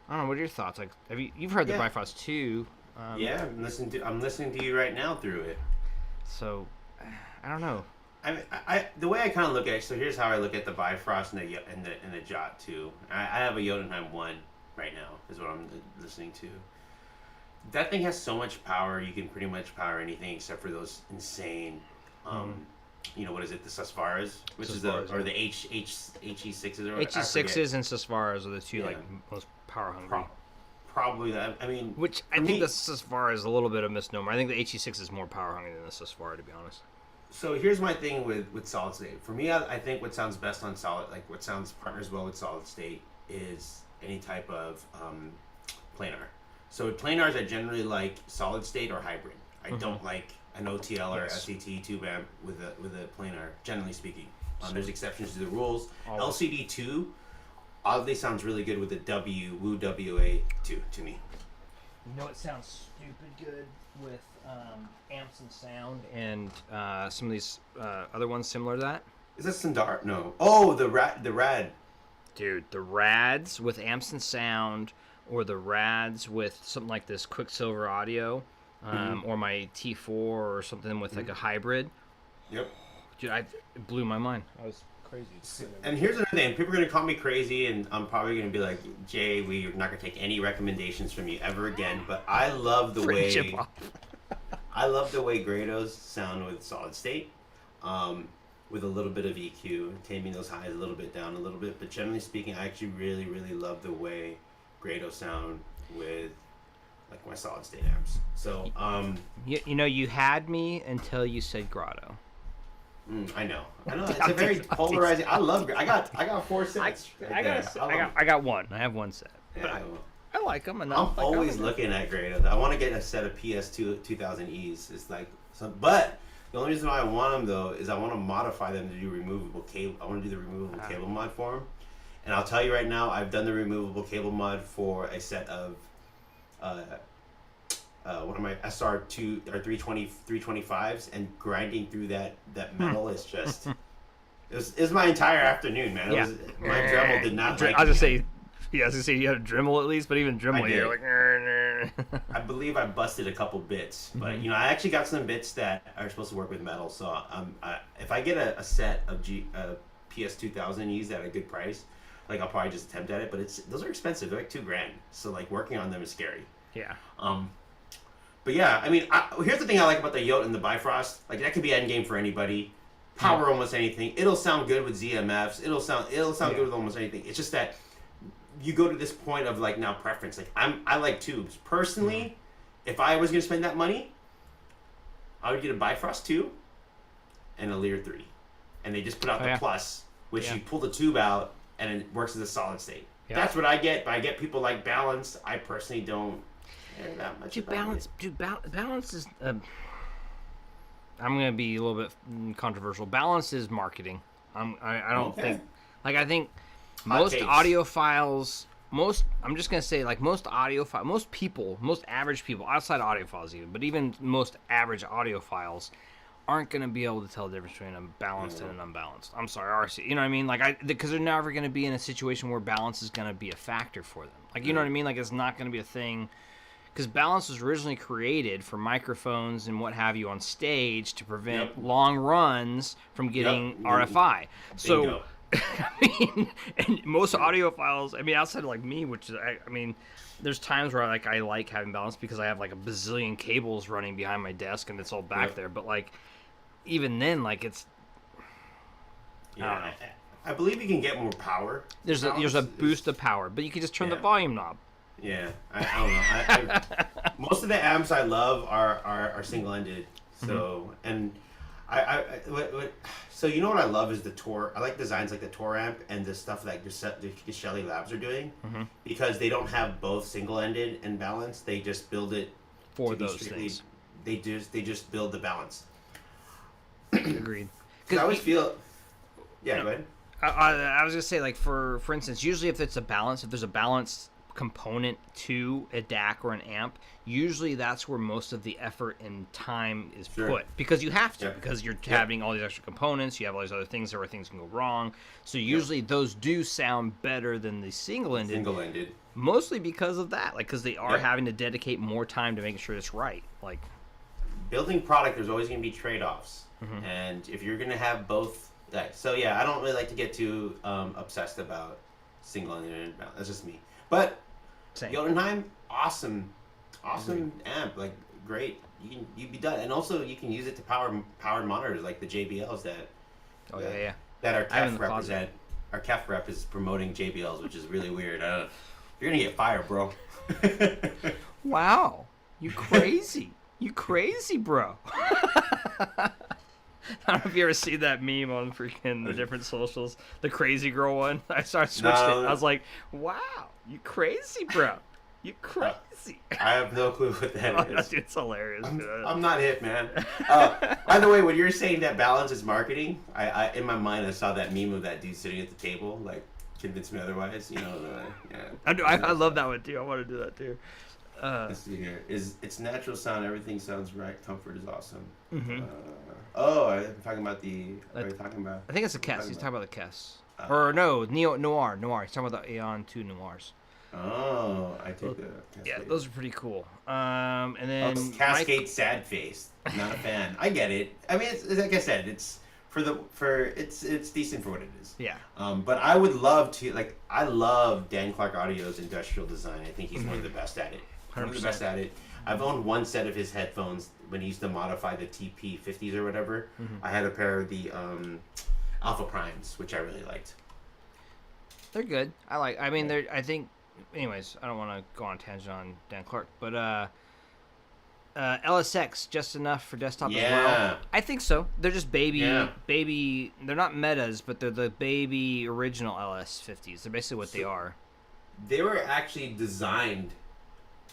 don't know. What are your thoughts? Like, you've heard the Bifrost 2? Yeah, I'm listening to you right now through it. So, I don't know. I the way I kind of look at it, so here's how I look at the Bifrost and the Jot 2. I have a Jotunheim 1 right now, is what I'm listening to. That thing has so much power, you can pretty much power anything except for those insane, what is it, the Susvaras? Which Susvaras, is the HE6s or whatever. HE6s and Susvaras are the two most power hungry. Probably that. I mean, which I think the Susvara is a little bit of a misnomer. I think the HE6 is more power hungry than the Susvara, to be honest. So here's my thing with solid state. For me, I think what sounds best on solid, like what sounds partners well with solid state, is any type of planar. So planars, I generally like solid state or hybrid. I don't like an OTL or SCT tube amp with a planar. Generally speaking, there's exceptions to the rules. LCD 2 oddly sounds really good with the Woo WA 2 to me. You know, it sounds stupid good with amps and sound and some of these other ones similar to that. Is that Sundar? No. Oh, the Rad. Dude, the Rads with amps and sound, or the Rads with something like this Quicksilver audio, or my T4 or something with like a hybrid. Yep. Dude, it blew my mind. I was crazy. And here's another thing. People are going to call me crazy, and I'm probably going to be like, Jay, we're not going to take any recommendations from you ever again. But I love the way... I love the way Grados sound with solid state, with a little bit of EQ, taming those highs a little bit down a little bit. But generally speaking, I actually really, really love the way Grados sound with like my solid state amps. So, you had me until you said Grotto. I know. It's a very polarizing. I love. I got 4 sets. I got one. I have one set. Yeah, I like them. I'm always looking at Grados. I want to get a set of PS2 2000Es. It's like but the only reason why I want them though is I want to modify them to do removable cable. I want to do the removable cable mod for them. And I'll tell you right now, I've done the removable cable mod for a set of one of my SR2 or 325s, and grinding through that metal is just it was my entire afternoon, man. My Dremel did not like I was gonna say you had a Dremel at least, but even Dremel you're like I believe I busted a couple bits, but I actually got some bits that are supposed to work with metal, so if I get a set of PS2000Es at a good price, like I'll probably just attempt at it, but those are expensive. They're like $2,000, so like working on them is scary. Yeah. But yeah, I mean, here's the thing I like about the Yote and the Bifrost. Like that could be end game for anybody. Power almost anything. It'll sound good with ZMFs. It'll sound good with almost anything. It's just that you go to this point of like now preference. Like I like tubes personally. If I was gonna spend that money, I would get a Bifrost 2 and a Lear 3, and they just put out the Plus, which you pull the tube out and it works as a solid state. Yeah. That's what I get. But I get people like Balance. I personally don't care that much. Balance is. I'm gonna be a little bit controversial. Balance is marketing. I don't think. Like I think most audiophiles I'm just gonna say, like, most audiophile, most people, most average people, outside audiophiles even, but even most average audiophiles aren't gonna be able to tell the difference between a balanced and an unbalanced. I'm sorry, RC. You know what I mean? Like, because they're never gonna be in a situation where balance is gonna be a factor for them. Like, you know what I mean? Like, it's not gonna be a thing. Because balance was originally created for microphones and what have you on stage to prevent long runs from getting RFI. So, I mean, and most audiophiles, I mean, outside of like me, which is, I mean, there's times where like I like having balance because I have like a bazillion cables running behind my desk and it's all back there. But like, even then, like it's, I don't know. I believe you can get more power. There's a boost of power, but you can just turn the volume knob. Yeah, I don't know. Most of the amps I love are single-ended. So and so you know what I love is the Tor. I like designs like the Tor amp and the stuff like the Shelly Labs are doing because they don't have both single-ended and balanced. They just build it for those things. They just build the balance. Agreed. Because I always feel. Yeah, go ahead. I was gonna say, like, for instance, usually if there's a balanced component to a DAC or an amp, usually that's where most of the effort and time is put, because you have to, because you're having all these extra components, you have all these other things where things can go wrong. So usually those do sound better than the single-ended, mostly because of that, like, because they are having to dedicate more time to making sure it's right. Like, building product, there's always going to be trade-offs, and if you're going to have both, so yeah, I don't really like to get too obsessed about single-ended and balance. That's just me. But Jotunheim, awesome amp, like great. You'd be done, and also you can use it to power monitors like the JBLs that our KEF represent. Our KEF rep is promoting JBLs, which is really weird. You're gonna get fired, bro. Wow, you crazy, bro. I don't know if you ever see that meme on freaking the different socials, the crazy girl one. I started switching it. I was like, wow, you crazy, bro. You crazy. I have no clue what that is. It's hilarious. I'm not hip, man. By the way, when you're saying that balance is marketing, I in my mind I saw that meme of that dude sitting at the table, like, convince me otherwise. You know, I love that one too. I want to do that too. Let's see here. It's natural sound. Everything sounds right. Comfort is awesome. I'm talking about the. What are you talking about? I think it's the KES. He's talking about the KES. Or no, Noir. He's talking about the Aeon 2 Noirs. Oh, I take the. Cascade. Yeah, those are pretty cool. And then Cascade Sad Face. Not a fan. I get it. I mean, it's like I said, it's it's decent for what it is. Yeah. But I would love to I love Dan Clark Audio's industrial design. I think he's one of the best at it. 100%. One of the best at it. I've owned one set of his headphones when he used to modify the TP50s or whatever. I had a pair of the Alpha Primes, which I really liked. They're good. I mean, they're. I think. Anyways, I don't want to go on a tangent on Dan Clark, but LSX just enough for desktop as well. I think so. They're just baby. They're not metas, but they're the baby original LS50s. They're basically what they are. They were actually designed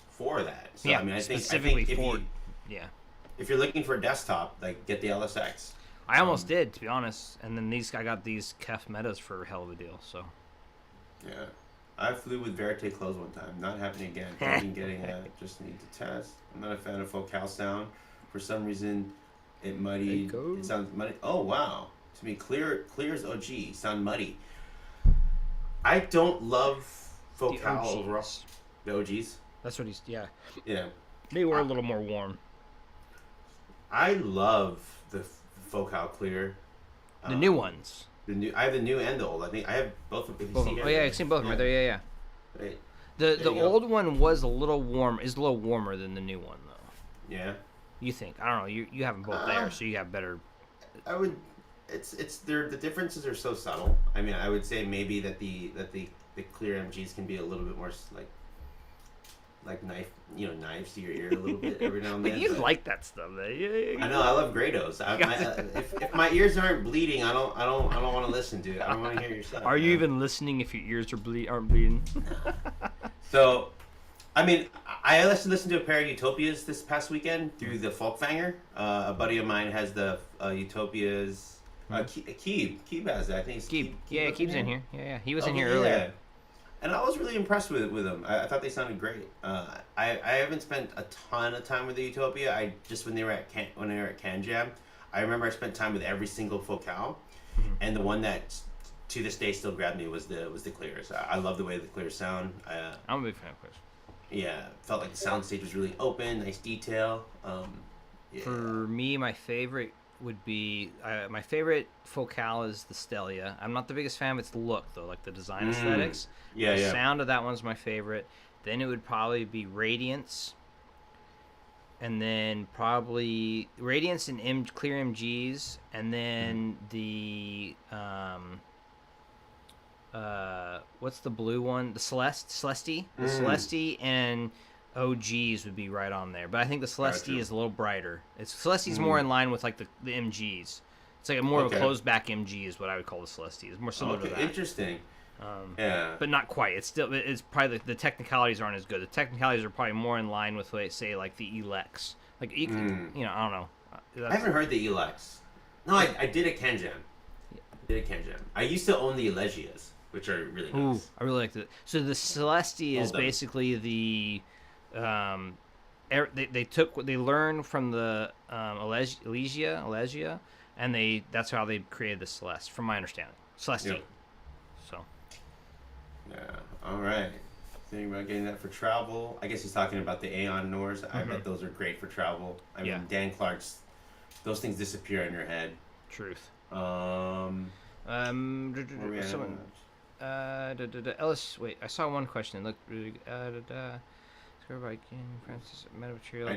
for that. So, I mean, I think if you're looking for a desktop, like, get the LSX. I almost did, to be honest. And then I got these KEF Metas for a hell of a deal. So. Yeah. I flew with Verite closed one time. Not happening again. Getting just need to test. I'm not a fan of Focal sound. For some reason, it muddied. It sounds muddy. Oh, wow. To me, clear as OG. Sound muddy. I don't love Focal overall. The OGs? That's what he's, yeah. Yeah. They were a little more warm. I love the Focal clear. The new ones. I have the new and the old. I think I have both of them. Oh yeah, I've seen both of them right there. Yeah. Right. The old one was a little warmer than the new one though. Yeah. You think? I don't know. You have them both there, so you have better. I would. It's the differences are so subtle. I mean, I would say maybe that the clear MGs can be a little bit more like knives to your ear a little bit every now and then. But you like that stuff, man. I know. I love Grados. If my ears aren't bleeding, I don't want to listen to it. I don't want to hear your stuff. Are you even listening if your ears aren't bleeding? So, I mean, I listened to a pair of Utopias this past weekend through the Folkvanger. A buddy of mine has the Utopias. Keeb has that. I think it's Keeb. Yeah, Keeb's in here. Yeah. He was in here earlier. And I was really impressed with them. I thought they sounded great. I haven't spent a ton of time with the Utopia. I just when they were at Can Jam, I remember I spent time with every single Focal, and the one that to this day still grabbed me was the Clears. I love the way the Clears sound. I'm a big fan of Clears. Yeah, felt like the soundstage was really open, nice detail. Yeah. For me, my favorite would be my favorite Focal is the Stelia. I'm not the biggest fan of its look though, like the design aesthetics. Yeah, the yeah. sound of that one's my favorite. Then it would probably be Radiance, and then probably Radiance and Clear MGs, and then the what's the blue one? The Celeste. The Celeste and OGs would be right on there, but I think the Celeste Gotcha. is a little brighter. Celeste's more in line with like the MGs. It's like more of a closed back MG is what I would call the Celeste. It's more similar to that. Interesting. Yeah. But not quite. It's probably the technicalities aren't as good. The technicalities are probably more in line with say like the Elex. Like you can, I don't know. I haven't heard the Elex. No, I did at Can Jam. I used to own the Elegias, which are really nice. Ooh, I really liked it. So the Celeste is done. basically the they learned from the Elegia, and that's how they created the Celeste, from my understanding. Celeste. Yep. So. Yeah. All right. Thinking about getting that for travel. I guess he's talking about the Aeon Nors. I bet those are great for travel. I mean, Dan Clark's. Those things disappear in your head. Truth. Where we at? Someone, Ellis. Wait, I saw one question. Look, really. Francis, metamaterial.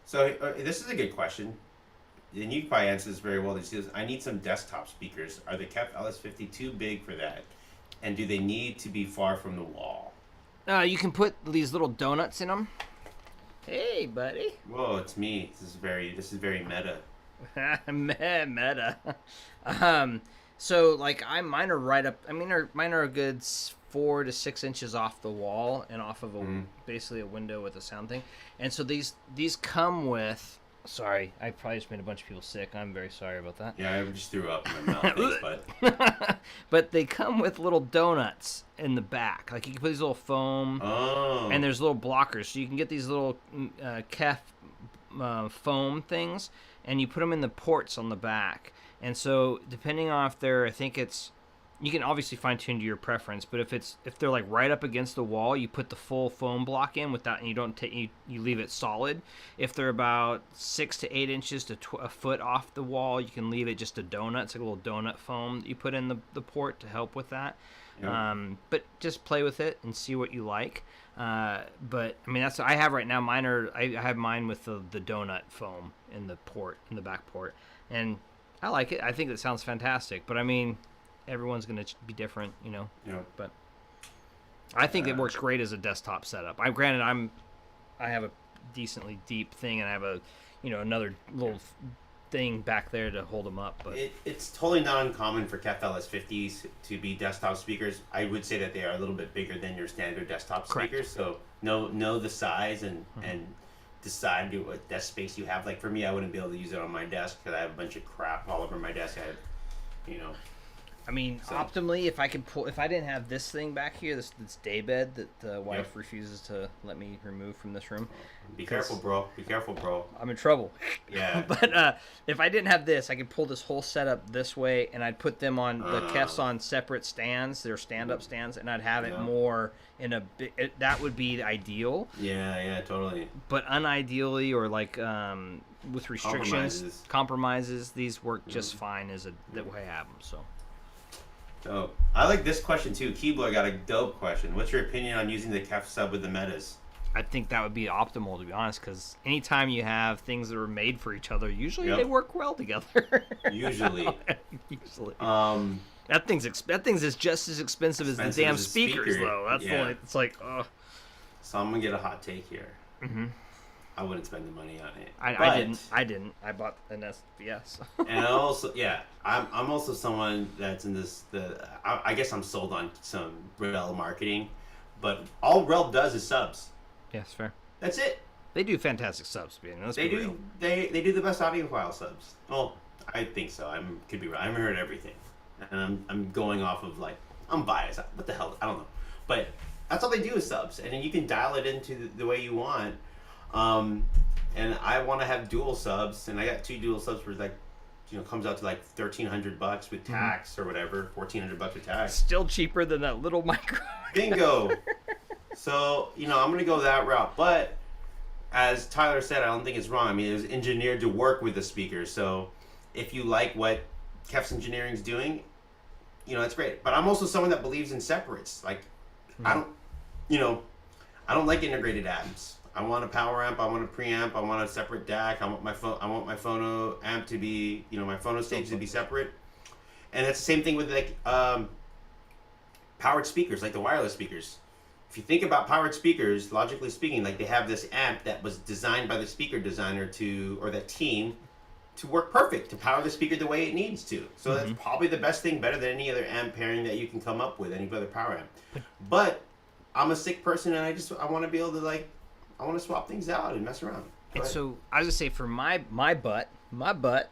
So this is a good question, and you probably answer this very well. He says, "I need some desktop speakers. Are the KEF LS50 too big for that? And do they need to be far from the wall?" You can put these little donuts in them. Hey, buddy. Whoa, it's me. This is very meta. Meta. So like mine are right up. I mean, mine are a good 4 to 6 inches off the wall and off of basically a window with a sound thing. And so these come with. Sorry, I probably just made a bunch of people sick. I'm very sorry about that. Yeah, I just threw up in my mouth. Thanks, bud. But they come with little donuts in the back. Like you can put these little foam, and there's little blockers, so you can get these little KEF foam things, and you put them in the ports on the back. And so depending on if they're, I think it's, you can obviously fine tune to your preference, but if they're like right up against the wall, you put the full foam block in with that, and you don't take you leave it solid. If they're about 6 to 8 inches to a foot off the wall, you can leave it just a donut. It's like a little donut foam that you put in the port to help with that. Yep. But just play with it and see what you like. But I mean, that's what I have right now. I have mine with the donut foam in the back port, and I like it. I think it sounds fantastic. But I mean, everyone's going to be different, Yeah. But I think it works great as a desktop setup. I have a decently deep thing, and I have a another little thing back there to hold them up. But it's totally not uncommon for KEF LS50s to be desktop speakers. I would say that they are a little bit bigger than your standard desktop speakers. So know the size and decide what desk space you have. Like for me, I wouldn't be able to use it on my desk because I have a bunch of crap all over my desk. I mean, optimally, if I didn't have this thing back here, this daybed that the wife refuses to let me remove from this room. Be careful, bro. Be careful, bro. I'm in trouble. Yeah. But if I didn't have this, I could pull this whole setup this way, and I'd put them on the KEFs on separate stands. They're stand-up stands, and I'd have it more in a big. That would be ideal. Yeah, totally. But unideally, or like with restrictions, compromises, these work just fine as the way I have them. So. Oh, I like this question too. Keebler got a dope question. What's your opinion on using the KEF sub with the Metas? I think that would be optimal, to be honest, because anytime you have things that are made for each other, usually they work well together. Usually. That thing's is just as expensive as the damn speakers, though. That's the only, it's like, So I'm gonna get a hot take here. Mm-hmm. I wouldn't spend the money on it. I didn't. I bought an SBS. And also, I'm also someone that's in this. I guess I'm sold on some Rel marketing, but all Rel does is subs. Yes, fair. That's it. They do fantastic subs, man. They do the best audiophile subs. Well, I think so. Could be right. I haven't heard everything, and I'm going off of I'm biased. What the hell? I don't know. they do is subs, and then you can dial it into the way you want. And I want to have dual subs, and I got 2 dual subs for like, comes out to like $1,300 with tax or whatever, $1,400 with tax. Still cheaper than that little micro. Bingo. So I'm gonna go that route, but as Tyler said, I don't think it's wrong. I mean, it was engineered to work with the speaker. So if you like what KEF's engineering's doing, that's great. But I'm also someone that believes in separates. Like, I don't like integrated amps. I want a power amp. I want a preamp. I want a separate DAC. I want my phono amp to be, my phono stage to be separate. And that's the same thing with like powered speakers, like the wireless speakers. If you think about powered speakers, logically speaking, like they have this amp that was designed by the speaker designer or that team to work perfect, to power the speaker the way it needs to. So that's probably the best thing, better than any other amp pairing that you can come up with, any other power amp. But I'm a sick person, and I want to be able to I want to swap things out and mess around. And so I was gonna say for my butt my butt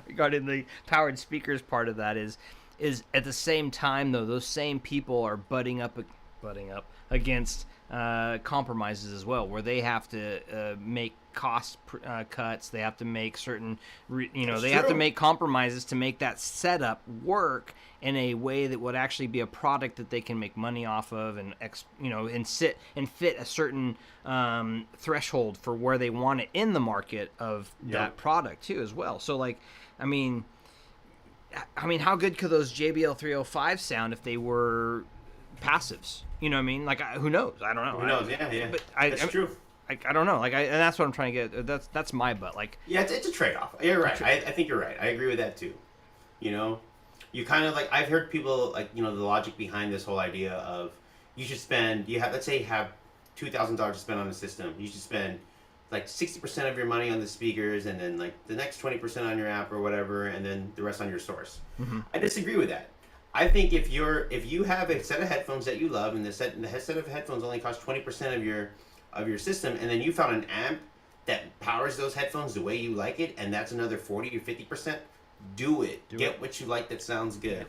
regarding the powered speakers part of that is at the same time though, those same people are butting up against compromises as well, where they have to make cost cuts. They have to make certain have to make compromises to make that setup work in a way that would actually be a product that they can make money off of, and fit a certain threshold for where they want it in the market of that product too as well. So like, I mean, how good could those JBL 305 sound if they were passives? You know what I mean? Like, who knows? I don't know. Who knows? Yeah. But that's true. I don't know. Like, and that's what I'm trying to get. That's my butt. Like, yeah, it's a trade-off. You're right. I think you're right. I agree with that too. You kind of like, I've heard people like, the logic behind this whole idea of you should spend. Let's say you have $2,000 to spend on a system. You should spend like 60% of your money on the speakers, and then like the next 20% on your app or whatever, and then the rest on your source. I disagree with that. I think if you have a set of headphones that you love, and the set of headphones only costs 20% of your system, and then you found an amp that powers those headphones the way you like it, and that's another 40 or 50%, do it. Get what you like that sounds good.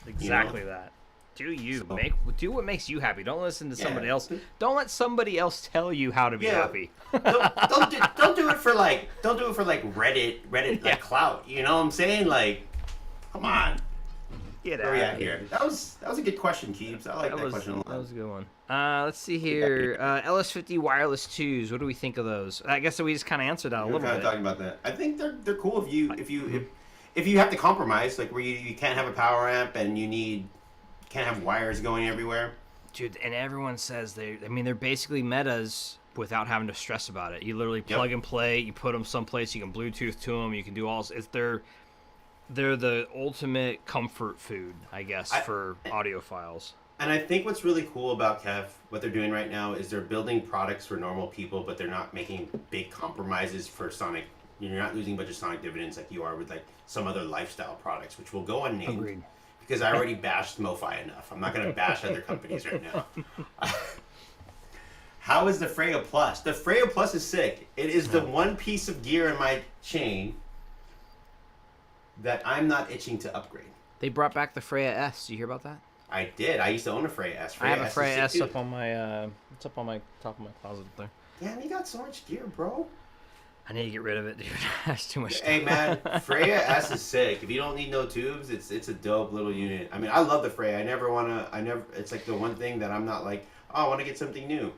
Exactly that. Do what makes you happy. Don't listen to somebody else. Don't let somebody else tell you how to be happy. don't do it for like Reddit like clout. You know what I'm saying? Like, come on. Get out of here. That was a good question, Keebs. I like that question a lot. That was a good one. Let's see here. LS50 wireless 2s. What do we think of those? I guess we just kind of answered that a little bit. Kind of talking about that. I think they're cool if you have to compromise, like where you can't have a power amp and can't have wires going everywhere. Dude, and everyone says they're basically Metas without having to stress about it. You literally plug and play. You put them someplace. You can Bluetooth to them. You can do all. They're the ultimate comfort food, I guess, for audiophiles. And I think what's really cool about KEF, what they're doing right now, is they're building products for normal people, but they're not making big compromises for sonic. You're not losing a bunch of sonic dividends like you are with like some other lifestyle products, which will go unnamed. Agreed. Because I already bashed MoFi enough. I'm not going to bash other companies right now. How is the Freya Plus? The Freya Plus is sick. It is the one piece of gear in my chain that I'm not itching to upgrade. They brought back the Freya S. Did you hear about that? I did. I used to own a Freya S. I have a Freya S up on my it's up on my top of my closet up there. Damn, you got so much gear, bro. I need to get rid of it, dude. That's too much stuff. Hey man, Freya S is sick. If you don't need no tubes, it's a dope little unit. I mean, I love the Freya. It's like the one thing that I'm not like, oh, I want to get something new.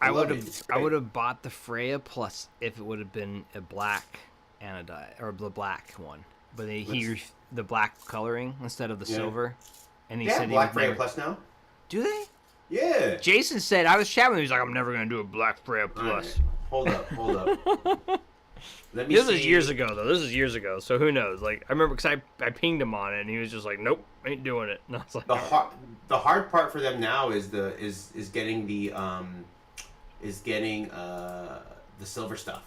I would have bought the Freya Plus if it would have been a black anodized or the black one. But he used the black coloring instead of the silver. And he said black Freya Plus now. Do they? Yeah. Jason said, I was chatting with him, he's like, I'm never going to do a black Freya Plus. Right. Hold up. This is years ago, though. So who knows? Like, I remember because I pinged him on it, and he was just like, nope, ain't doing it. And I was like, the hard part for them now is getting the silver stuff.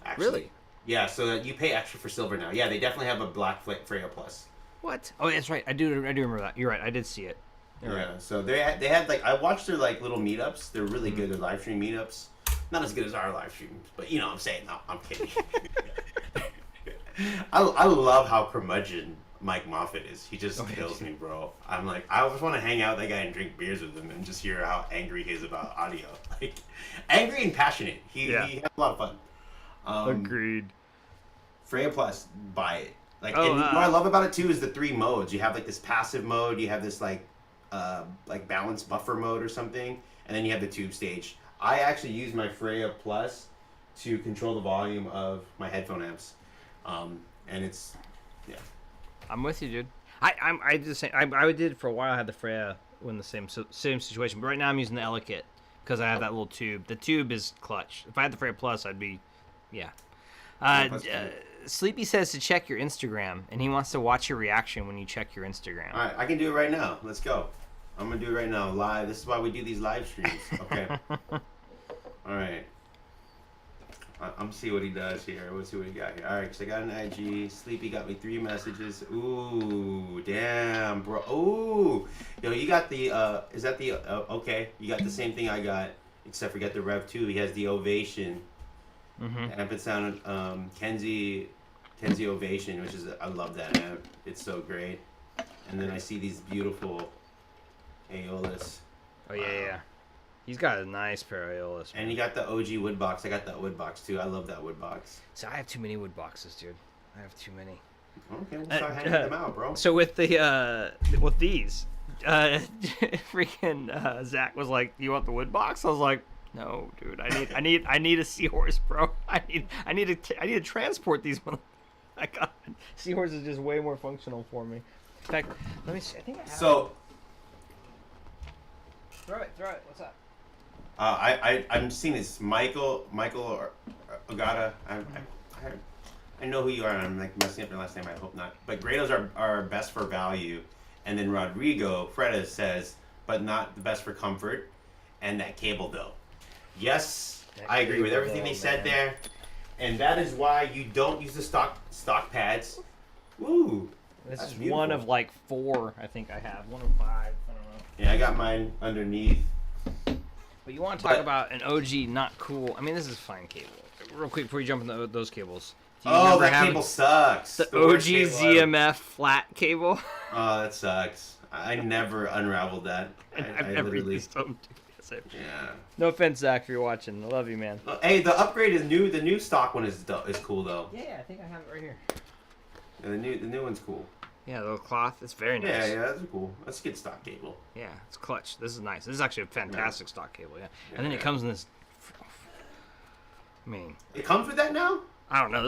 Actually. Really? Yeah, so you pay extra for silver now. Yeah, they definitely have a black Freya Plus. What? Oh, that's right. I do remember that. You're right. I did see it. Right. So they had like, I watched their like little meetups. They're really good. Their live stream meetups. Not as good as our live streams, but I'm saying. No, I'm kidding. I love how curmudgeon Mike Moffat is. He just Oh, yeah. kills me, bro. I'm like, I just want to hang out with that guy and drink beers with him and just hear how angry he is about audio. Like, angry and passionate. He has a lot of fun. Agreed. Freya Plus, buy it. Like, Oh, and what I love about it too is the 3 modes. You have like this passive mode. You have this like balance buffer mode or something, and then you have the tube stage. I actually use my Freya Plus to control the volume of my headphone amps, and it's I'm with you, dude. I just I did it for a while. I had the Freya in the same situation, but right now I'm using the Ellicott because I have that little tube. The tube is clutch. If I had the Freya Plus, I'd be, yeah. Sleepy says to check your Instagram, and he wants to watch your reaction when you check your Instagram. all right. I can do it right now. Let's go. I'm gonna do it right now, live. This is why we do these live streams. Okay. All right. I'm see what he does here. Let's see what he got here. All right, so I got an IG. Sleepy got me 3 messages. Ooh, damn, bro. Ooh, yo, you got the. Is that the? Okay, you got the same thing I got, except for you got the Rev 2. He has the Ovation. Amp and sound. Kenzie Ovation, which is I love that amp. It's so great. And then I see these beautiful Aeolus. Oh yeah. He's got a nice pair of Aeolus. And you got the OG wood box. I got that wood box too. I love that wood box. So I have too many wood boxes, dude. I have too many. Okay, we'll start handing them out, bro. So with the with these, freaking Zach was like, "You want the wood box?" I was like, "No, dude. I need a seahorse, bro. I need to transport these. I got seahorse is just way more functional for me. In fact, let me see. I think I have. So throw it. What's up? I'm seeing this Michael Ogata. I know who you are, and I'm like messing up your last name. I hope not. But Grados are best for value, and then Rodrigo Fredas says, but not the best for comfort, and that cable though. Yes, I agree with everything they said there, and that is why you don't use the stock pads. Woo! This is beautiful. one of like 4. I think I have 1 of 5. I don't know. Yeah, I got mine underneath. But you want to talk about an OG not cool? I mean, this is fine cable. Real quick before you jump into those cables. Do you Oh, remember that having cable sucks. the worst OG cable ever. ZMF flat cable. Oh, that sucks. I never unraveled that. I've I never literally. used them. Yeah. No offense, Zach, if you're watching. I love you, man. Hey, the upgrade is new. The new stock one is cool though. Yeah, I think I have it right here. Yeah, the new one's cool. Yeah, the little cloth. It's very nice. Yeah, that's cool. That's a good stock cable. Yeah, it's clutch. This is nice. This is actually a fantastic stock cable. Yeah, and then Yeah. it comes in this. I mean, It comes with that now. I don't know.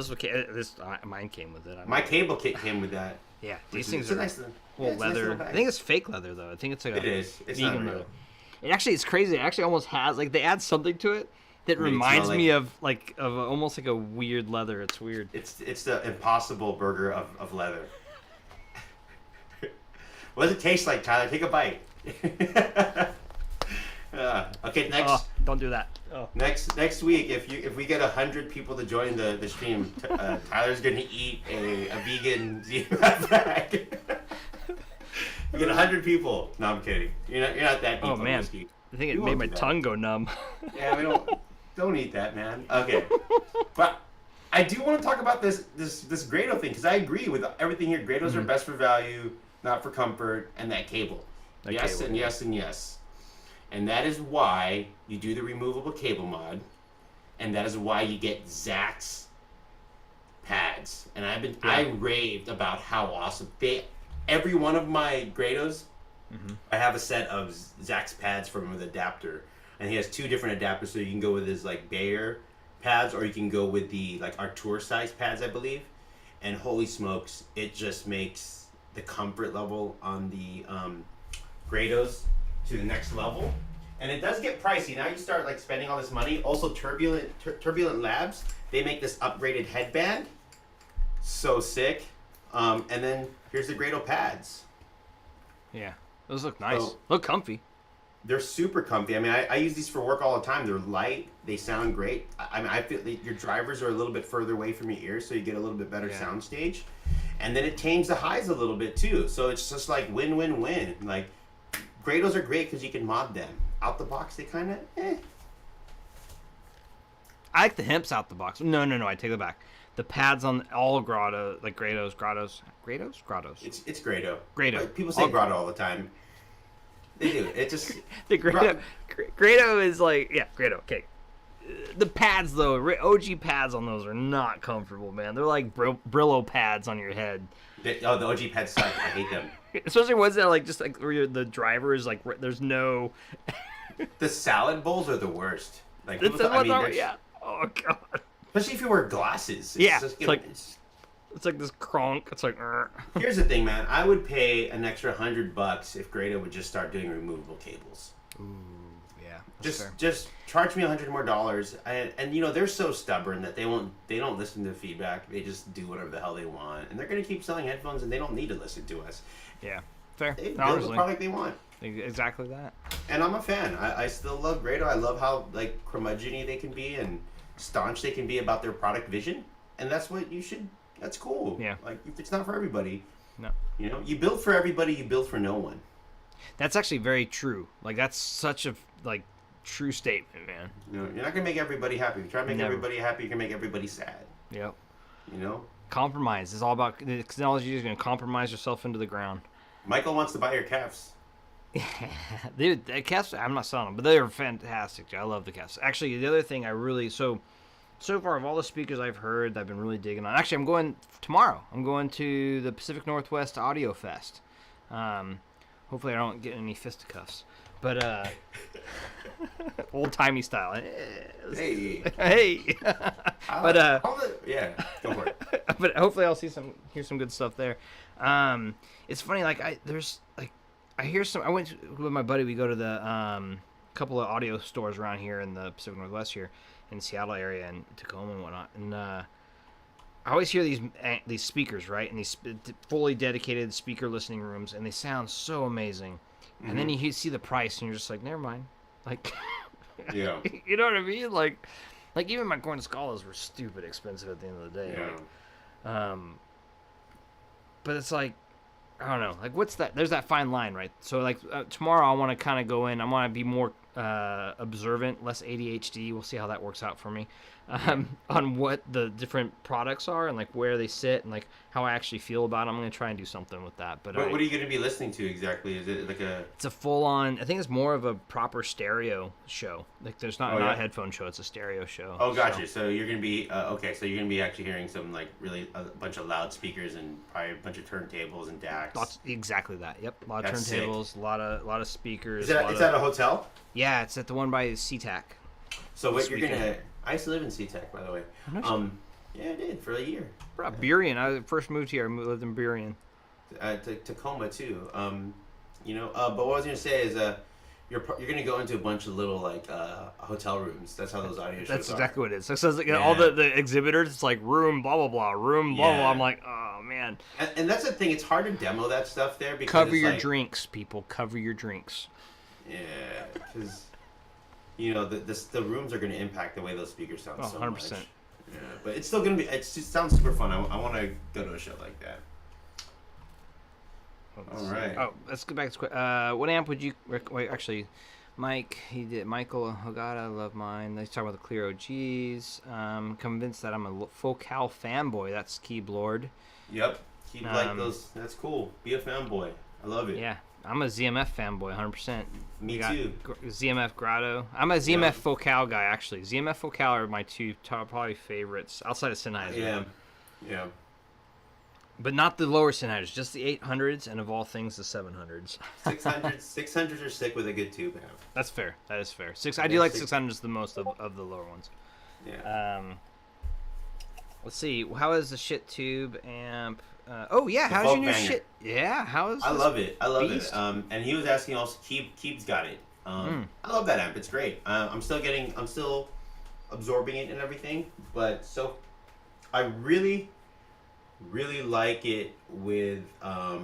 Mine came with it. My cable kit came with that. Yeah, Which these is- things it's a are nice, well yeah, it's a nice leather. little bag. I think it's fake leather though. I think it's like It is. It's vegan not real. leather. It actually is crazy. It actually almost has like they add something to it that Makes it reminds smell me of almost like a weird leather. It's weird. It's the Impossible Burger of leather. What does it taste like, Tyler? Take a bite. Okay, next. Oh, don't do that. Oh. Next week, if we get 100 people to join the stream, Tyler's gonna eat a vegan ZMF bag. You get 100 people. No, I'm kidding. You're not that deep. Oh on man, whiskey. I think it You made won't my do that. tongue go numb. Yeah, we don't eat that, man. Okay, but I do want to talk about this Grado thing because I agree with everything here. Grados are best for value, not for comfort, and that cable. Yes, cable. and yes, and yes. And that is why you do the removable cable mod, and that is why you get Zach's pads. And I raved about how awesome every one of my Grados. I have a set of Zach's pads from an adapter, and he has 2 different adapters, so you can go with his like Bayer pads, or you can go with the like Artur size pads, I believe. And holy smokes, it just makes the comfort level on the Grados to the next level. And it does get pricey. Now you start like spending all this money. Also, Turbulent Labs, they make this upgraded headband. So sick. And then here's the Grado pads. Yeah, those look nice. So- Look comfy. They're super comfy. I mean, I use these for work all the time. They're light. They sound great. I mean, I feel your drivers are a little bit further away from your ears, so you get a little bit better sound stage. And then it tames the highs a little bit too. So it's just like win-win-win. Like, Grados are great because you can mod them. Out the box, they kind of I like the Hemps out the box. No, I take it back. The pads on all grotto, like grottos. It's Grado. Grado. People say Grotto all the time. They do. It just The Grado is like, yeah, Grado. Okay. The pads though, OG pads on those are not comfortable, man. They're like Brillo pads on your head. the OG pads suck. I hate them. Especially ones that are like just like where the driver is like there's no. The salad bowls are the worst. Like yeah. Oh god. Especially if you wear glasses. It's like this cronk. It's like. Here's the thing, man. I would pay an extra $100 if Grado would just start doing removable cables. Ooh, yeah. Just charge me $100 more, and you know they're so stubborn that they don't listen to feedback. They just do whatever the hell they want, and they're gonna keep selling headphones, and they don't need to listen to us. Yeah, fair. They build the product they want. Exactly that. And I'm a fan. I still love Grado. I love how like curmudgeon-y they can be and staunch they can be about their product vision, and that's what you should. That's cool. Yeah. Like if it's not for everybody. No. You know, you build for everybody. You build for no one. That's actually very true. Like that's such a true statement, man. You know, you're not gonna make everybody happy. If you try to make everybody happy, you're gonna make everybody sad. Yep. You know. Compromise is all about the technology is gonna compromise yourself into the ground. Michael wants to buy your calves. Dude, the calves, I'm not selling them, but they are fantastic. I love the calves. Actually, the other thing I really so far of all the speakers I've heard that I've been really digging on. Actually, I'm going tomorrow. I'm going to the Pacific Northwest Audio Fest. Hopefully, I don't get any fisticuffs, but old timey style. Hey. But yeah, go for it. But hopefully, I'll hear some good stuff there. It's funny, like I hear some. I went with my buddy. We go to the couple of audio stores around here in the Pacific Northwest here, in the Seattle area and Tacoma and whatnot. And I always hear these speakers, right? And these fully dedicated speaker listening rooms, and they sound so amazing. Mm-hmm. And then you see the price, and you're just like, never mind. Like, yeah, you know what I mean? Like even my Corn Scalas were stupid expensive at the end of the day. Yeah. Like, but it's like. I don't know. Like, what's that? There's that fine line, right? So, like, tomorrow I want to kind of go in. I want to be more observant, less ADHD. We'll see how that works out for me on what the different products are and, like, where they sit and, like, how I actually feel about them. I'm going to try and do something with that. But what are you going to be listening to exactly? Is it like a... It's a full-on... I think it's more of a proper stereo show. Like, there's not a headphone show. It's a stereo show. Oh, gotcha. So you're going to be... okay, so you're going to be actually hearing some, like, really... a bunch of loudspeakers and probably a bunch of turntables and DACs. Exactly that. Yep. A lot of turntables, a lot of speakers. Is that a hotel? Yeah, it's at the one by SeaTac. So what you're gonna? I used to live in SeaTac, by the way. Yeah, I did for a year. Burien. I first moved here. I lived in Burien. Tacoma too. You know. But what I was gonna say is, you're gonna go into a bunch of little like hotel rooms. That's how those audio shows That's are. exactly what it is. So it says like, all the exhibitors. It's like room blah blah blah, room blah blah. I'm like, oh man. And that's the thing. It's hard to demo that stuff there because cover your drinks, people. Cover your drinks. Yeah, because you know the rooms are going to impact the way those speakers sound. 100%. Much. Yeah, but it's still going to be. It just sounds super fun. I want to go to a show like that. All right. Oh, let's go back to quick. What amp would you? Wait, actually, Mike. Michael Hogata. Love mine. He's talking about the Clear OGs. Convinced that I'm a full Cal fanboy. That's Keyblord. Yep. Keep like those. That's cool. Be a fanboy. I love it. Yeah. I'm a ZMF fanboy, 100%. Me too. ZMF Grotto. I'm a ZMF Focal guy, actually. ZMF Focal are my two top probably favorites outside of Sennheiser. Yeah. But not the lower Sennheisers, just the 800s and of all things the 700s. 600s are sick with a good tube amp. That's fair. That is fair. I do like 600s the most of the lower ones. Yeah. Let's see. How is the shit tube amp? How's your new shit? Yeah, how is? I love it. beast? And he was asking also. Keeb's got it. I love that amp. It's great. I'm still absorbing it and everything. But I really like it with I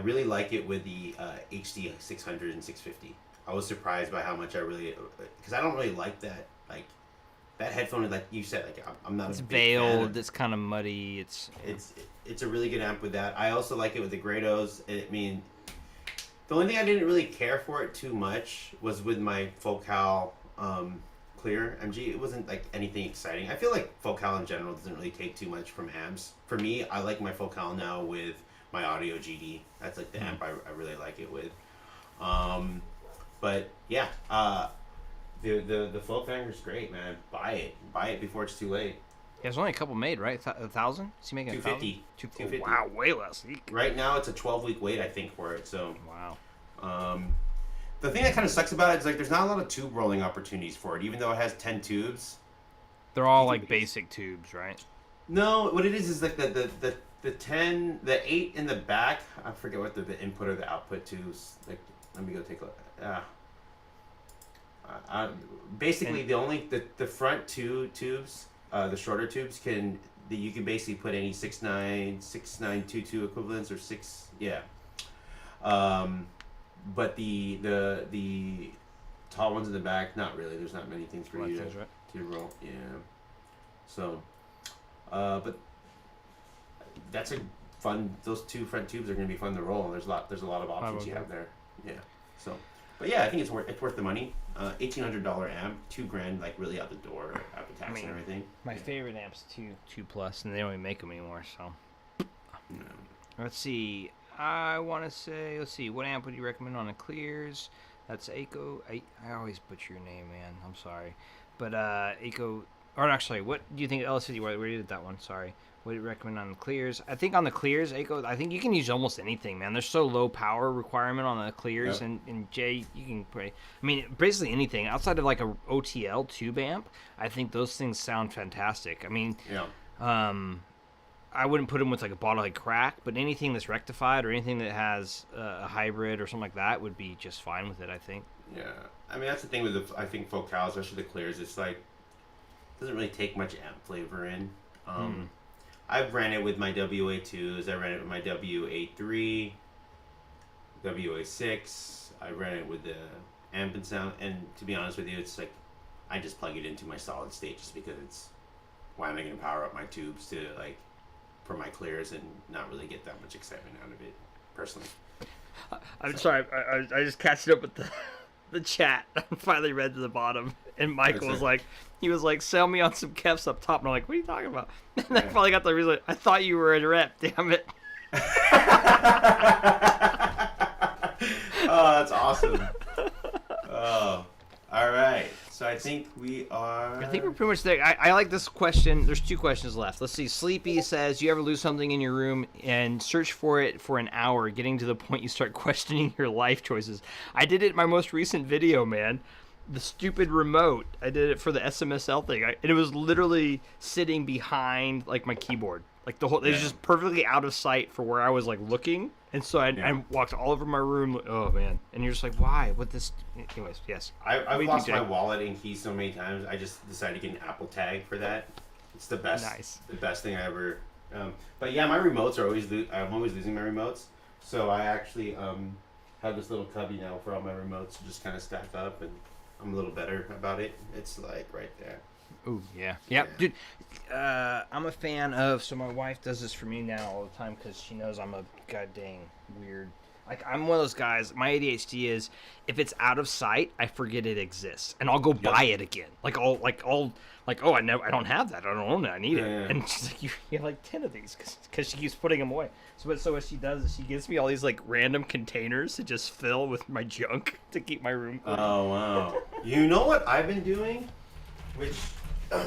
really like it with the HD 600 and 650. I was surprised by how much because I don't really like that that headphone, like you said, like I'm not. It's a big veiled. fan. It's kind of muddy. It's a really good amp with that. I also like it with the Grados. I mean, the only thing I didn't really care for it too much was with my Focal clear MG. It wasn't like anything exciting. I feel like Focal in general doesn't really take too much from amps. For me, I like my Focal now with my Audio GD. That's like the amp I really like it with. But yeah, the Float Fanger's great, man. Buy it before it's too late. Yeah, there's only a couple made, right? 1,000? Is he making 250. 250. Wow, way less. Right now, it's a 12-week wait, I think, for it. So wow. The thing that kind of sucks about it is like there's not a lot of tube rolling opportunities for it, even though it has 10 tubes. They're all like basic tubes, right? No, what it is like the 10, the 8 in the back. I forget what the input or the output tubes. Like, let me go take a look. Basically, the front two tubes, the shorter tubes you can basically put any 6922 equivalents or 6, yeah. But the tall ones in the back, not really. There's not many things for you to roll. Yeah. So, but that's a fun. Those two front tubes are going to be fun to roll. There's a lot of options you have there. Yeah. So, but yeah, I think it's worth the money. $1,800 amp, $2,000, like really out the door after tax and everything. My favorite amp's 2 plus, and they don't even make them anymore. So, let's see. I want to say, let's see, what amp would you recommend on the clears? That's Aiko. I always butcher your name, man. I'm sorry. But Aiko, or actually, what do you think LS50? Where did that one? Sorry. What do you recommend on the clears? I think on the clears, Aiko, I think you can use almost anything, man. There's so low power requirement on the clears, and Jay, you can play. I mean, basically anything outside of like a OTL tube amp. I think those things sound fantastic. I mean, I wouldn't put them with like a bottle like crack, but anything that's rectified or anything that has a hybrid or something like that would be just fine with it, I think. Yeah, I mean that's the thing with I think Focal, especially the clears. It's like it doesn't really take much amp flavor in. I've ran it with my WA2s. I ran it with my WA3, WA6. I ran it with the amp and sound. And to be honest with you, it's like I just plug it into my solid state just because it's why am I going to power up my tubes to like for my clears and not really get that much excitement out of it personally. I'm sorry, I just catched up with the chat. I finally read to the bottom, and Michael was like, sell me on some KEFs up top, and I'm like, what are you talking about? And I finally got the reason. I thought you were a rep, damn it. Oh, that's awesome. Oh, all right. So I think we are... I think we're pretty much there. I like this question. There's 2 questions left. Let's see. Sleepy says, you ever lose something in your room and search for it for an hour, getting to the point you start questioning your life choices? I did it in my most recent video, man. The stupid remote. I did it for the SMSL thing. And it was literally sitting behind like my keyboard. Like the whole, it was just perfectly out of sight for where I was like looking, and so I walked all over my room. Oh man! And you're just like, why? What this? Anyways, yes. I've lost my wallet and keys so many times. I just decided to get an Apple tag for that. It's the best. Nice. The best thing I ever. But yeah, my remotes are always. I'm always losing my remotes. So I actually have this little cubby now for all my remotes to just kind of stack up, and I'm a little better about it. It's like right there. Ooh, yeah. Dude, I'm a fan of, so my wife does this for me now all the time because she knows I'm a god dang weird, like I'm one of those guys, my ADHD is, if it's out of sight, I forget it exists, and I'll go buy it again. Oh, I don't have that, I don't own it, I need it. And she's like, you have like 10 of these, because she keeps putting them away. So what she does is she gives me all these like random containers to just fill with my junk to keep my room clean. Oh, wow. You know what I've been doing? Which... I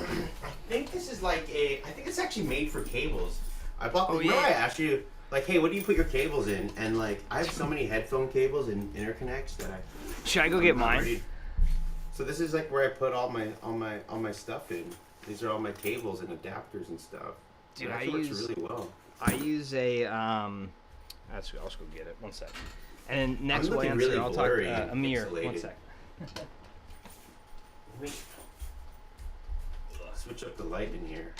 think this is like I think it's actually made for cables. I bought the, I asked you, like, hey, what do you put your cables in? And like, I have so many headphone cables and interconnects that should I go get mine? So this is like where I put all my stuff in. These are all my cables and adapters and stuff. Dude, it works really well. I use a I'll just go get it. 1 second. And next we'll answer. Really I'll talk Amir. 1 second. Switch up the light in here.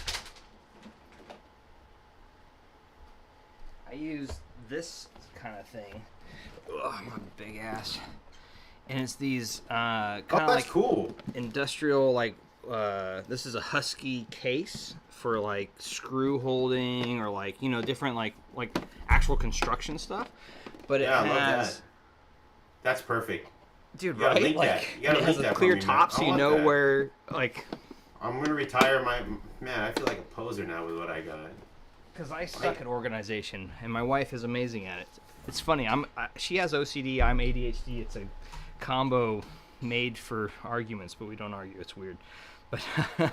I use this kind of thing. Ugh, my big ass. And it's these kind of like cool industrial, like this is a Husky case for like screw holding or like, you know, different like actual construction stuff. But it has... I love that. That's perfect. dude, You gotta right? link that. Like, You gotta it link has a that for clear me, man. top, I so you want know that. where, like. I'm gonna retire my man. I feel like a poser now with what I got. Because I suck at organization, and my wife is amazing at it. It's funny. She has OCD. I'm ADHD. It's a combo made for arguments, but we don't argue. It's weird. But I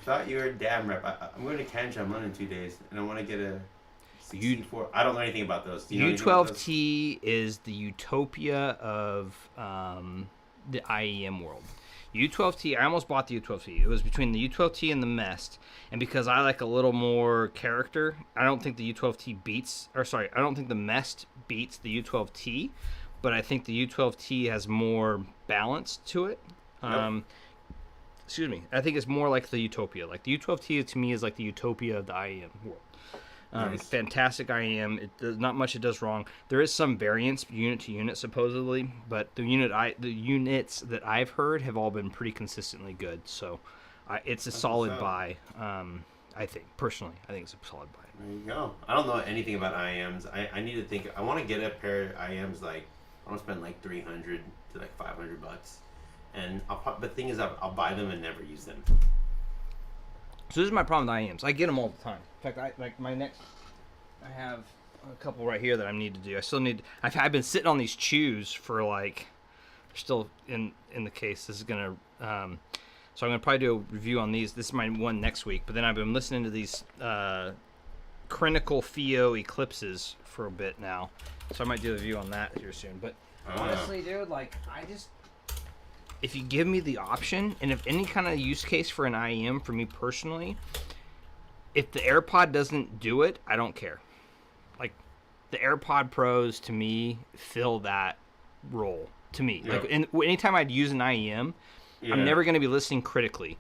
thought you were a dam rep. I'm going to Kanjamun in 2 days, and I want to get a 64. I don't know anything about those. Do you know anything about those? U12T is the utopia of the IEM world. U12T, I almost bought the U12T. It was between the U12T and the Mest, and because I like a little more character, I don't think the U12T beats, or sorry, I don't think the Mest beats the U12T, but I think the U12T has more balance to it. Yep. Excuse me. I think it's more like the Utopia. Like the U12T to me is like the Utopia of the IEM world. Nice. Fantastic IEM. It does not much it does wrong. There is some variance unit to unit supposedly, but the units that I've heard have all been pretty consistently good. So it's a solid buy. I think personally, I think it's a solid buy. There you go. I don't know anything about IMs. I need to think. I want to get a pair of IMs. Like I want to spend like $300 to like $500, and the thing is, I'll buy them and never use them. So this is my problem with IEMs. I get them all the time. In fact, I have a couple right here that I need to do. I still need. I've been sitting on these chews for like, still in the case. This is gonna. So I'm gonna probably do a review on these. This is my one next week. But then I've been listening to these Critical Fio Eclipses for a bit now. So I might do a review on that here soon. But honestly, dude, like if you give me the option, and if any kind of use case for an IEM for me personally, if the AirPod doesn't do it, I don't care. Like, the AirPod Pros, to me, fill that role, to me. Yep. Like, anytime I'd use an IEM, I'm never going to be listening critically.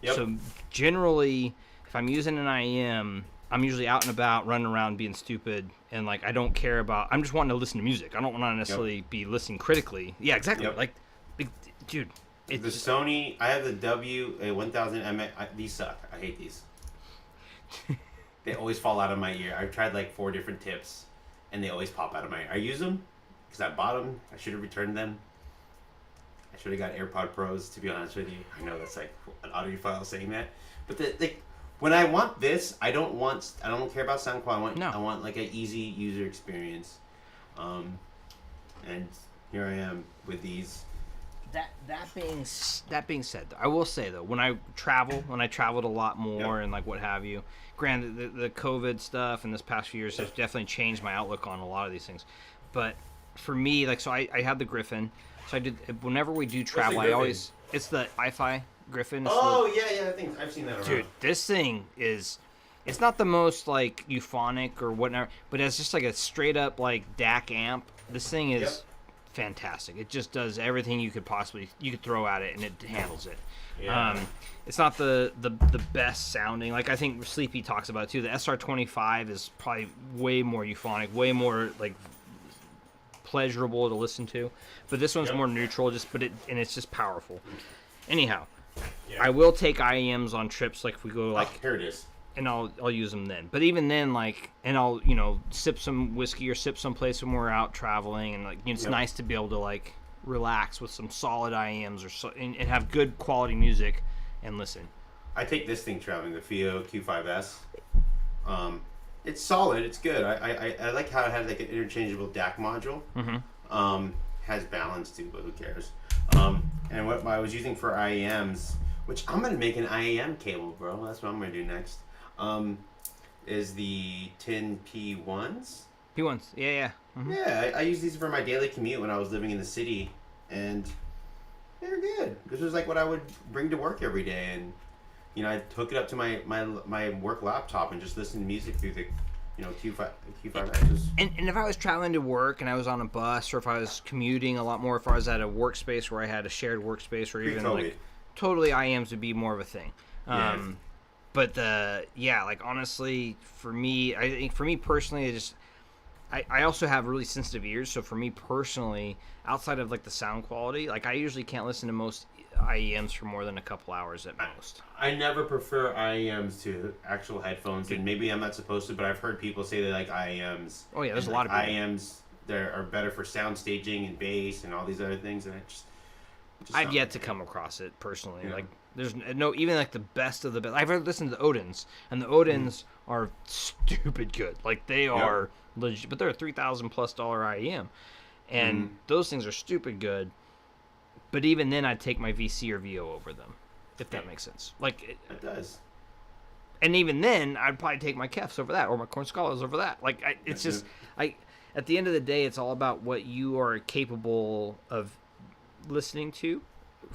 Yep. So, generally, if I'm using an IEM, I'm usually out and about, running around, being stupid, and, like, I don't care about... I'm just wanting to listen to music. I don't want to necessarily be listening critically. Yeah, exactly. Yep. Like, dude... The Sony, I have the W1000 these suck. I hate these. They always fall out of my ear. I've tried like 4 different tips, and they always pop out of my ear. I use them because I bought them. I should have returned them. I should have got AirPod Pros, to be honest with you. I know that's like an audiophile saying that, but when I want this, I don't care about sound quality. I want like an easy user experience, and here I am with these. That being said, I will say though, when I traveled a lot more and like what have you, granted the COVID stuff and this past few years has definitely changed my outlook on a lot of these things. But for me, like, so I had the Griffin. So I did, whenever we do travel, it's the iFi Griffin. I think I've seen that around. Dude, this thing is, it's not the most like euphonic or whatever, but it's just like a straight up like DAC amp. This thing is fantastic. It just does everything you could throw at it, and it handles it. It's not the best sounding. Like I think Sleepy talks about it too. The SR25 is probably way more euphonic, way more like pleasurable to listen to. But this one's more neutral. It's just powerful. Anyhow, I will take IEMs on trips. Like if we go like here it is. And I'll use them then. But even then, like, and I'll, sip some whiskey or sip someplace when we're out traveling, and like, it's nice to be able to like relax with some solid IEMs and have good quality music and listen. I take this thing traveling, the Fio Q5S. It's solid. It's good. I like how it has like an interchangeable DAC module. Mm-hmm. Has balance too, but who cares? And what I was using for IEMs, which I'm gonna make an IEM cable, bro. That's what I'm gonna do next. Is the tin P1s. P1s, yeah. Mm-hmm. Yeah, I use these for my daily commute when I was living in the city, and they're good. This was like what I would bring to work every day, and I'd hook it up to my work laptop and just listen to music through the Q5Xs. And if I was traveling to work and I was on a bus, or if I was commuting a lot more, if I was at a workspace where I had a shared workspace, or even like totally IEMs would be more of a thing. But like honestly, for me, I think for me personally, I also have really sensitive ears. So for me personally, outside of like the sound quality, like I usually can't listen to most IEMs for more than a couple hours at most. I never prefer IEMs to actual headphones, and maybe I'm not supposed to, but I've heard people say they like IEMs. Oh yeah, there's a lot of people. IEMs. They are better for sound staging and bass and all these other things, and I've yet to come across it personally. Yeah. Like, there's no even like the best of the best. I've listened to the Odins, and the Odins are stupid good. Like they are legit, but they're a $3,000+ IEM, and those things are stupid good. But even then, I'd take my VC or VO over them, if that makes sense. Like it does. And even then, I'd probably take my KEFs over that, or my Corn Scholars over that. Like it's just at the end of the day, it's all about what you are capable of listening to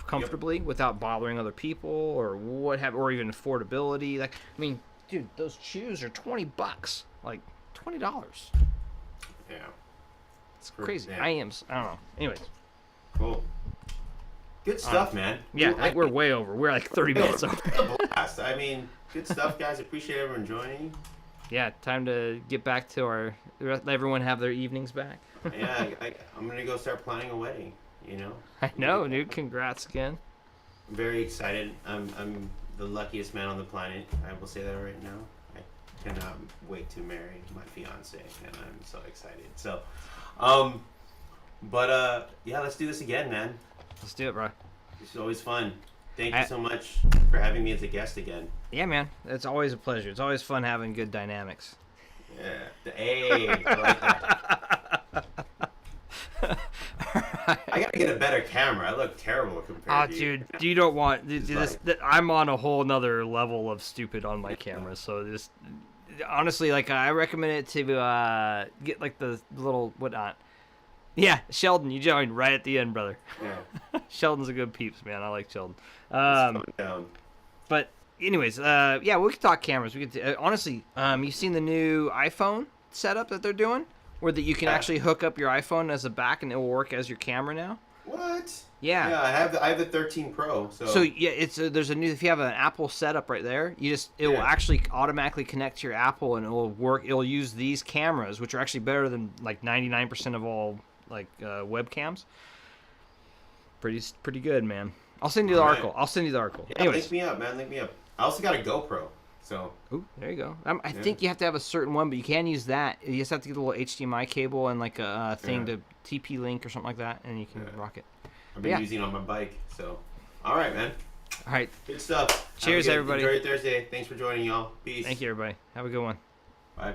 comfortably without bothering other people or or even affordability. Like, I mean, dude, those shoes are $20, like $20. Yeah, It's crazy. Yeah. I don't know. Anyways, cool. Good stuff, man. Yeah, we're way over. We're like 30 minutes over. A blast. I mean, good stuff, guys. Appreciate everyone joining. Yeah, time to get back to let everyone have their evenings back. Yeah, I'm gonna go start planning a wedding. You know. I know, dude. Congrats again. I'm very excited. I'm the luckiest man on the planet. I will say that right now. I cannot wait to marry my fiance, and I'm so excited. So, yeah, let's do this again, man. Let's do it, bro. It's always fun. Thank you so much for having me as a guest again. Yeah, man. It's always a pleasure. It's always fun having good dynamics. Yeah. Hey, I like that. I gotta get a better camera. I look terrible compared to you. Dude, you don't want I'm on a whole nother level of stupid on my camera. So just honestly, like I recommend it to get like the little whatnot. Yeah, Sheldon, you joined right at the end, brother. Yeah. Sheldon's a good peeps, man. I like Sheldon. But anyways, yeah, we could talk cameras. We could honestly, you've seen the new iPhone setup that they're doing, where that you can actually hook up your iPhone as a back and it will work as your camera now. What? Yeah. Yeah, I have the 13 Pro. So yeah, it's there's a new. If you have an Apple setup right there, it will actually automatically connect to your Apple and it will work. It'll use these cameras, which are actually better than like 99% of all like webcams. Pretty good, man. I'll send you the article. Yeah, anyways. Link me up, man. Link me up. I also got a GoPro. So. Ooh, there you go. I think you have to have a certain one, but you can use that. You just have to get a little HDMI cable and like a thing to TP-Link or something like that, and you can rock it. I've been using it on my bike, so. All right, man. All right. Good stuff. Cheers, everybody. Enjoy your Thursday. Thanks for joining, y'all. Peace. Thank you, everybody. Have a good one. Bye.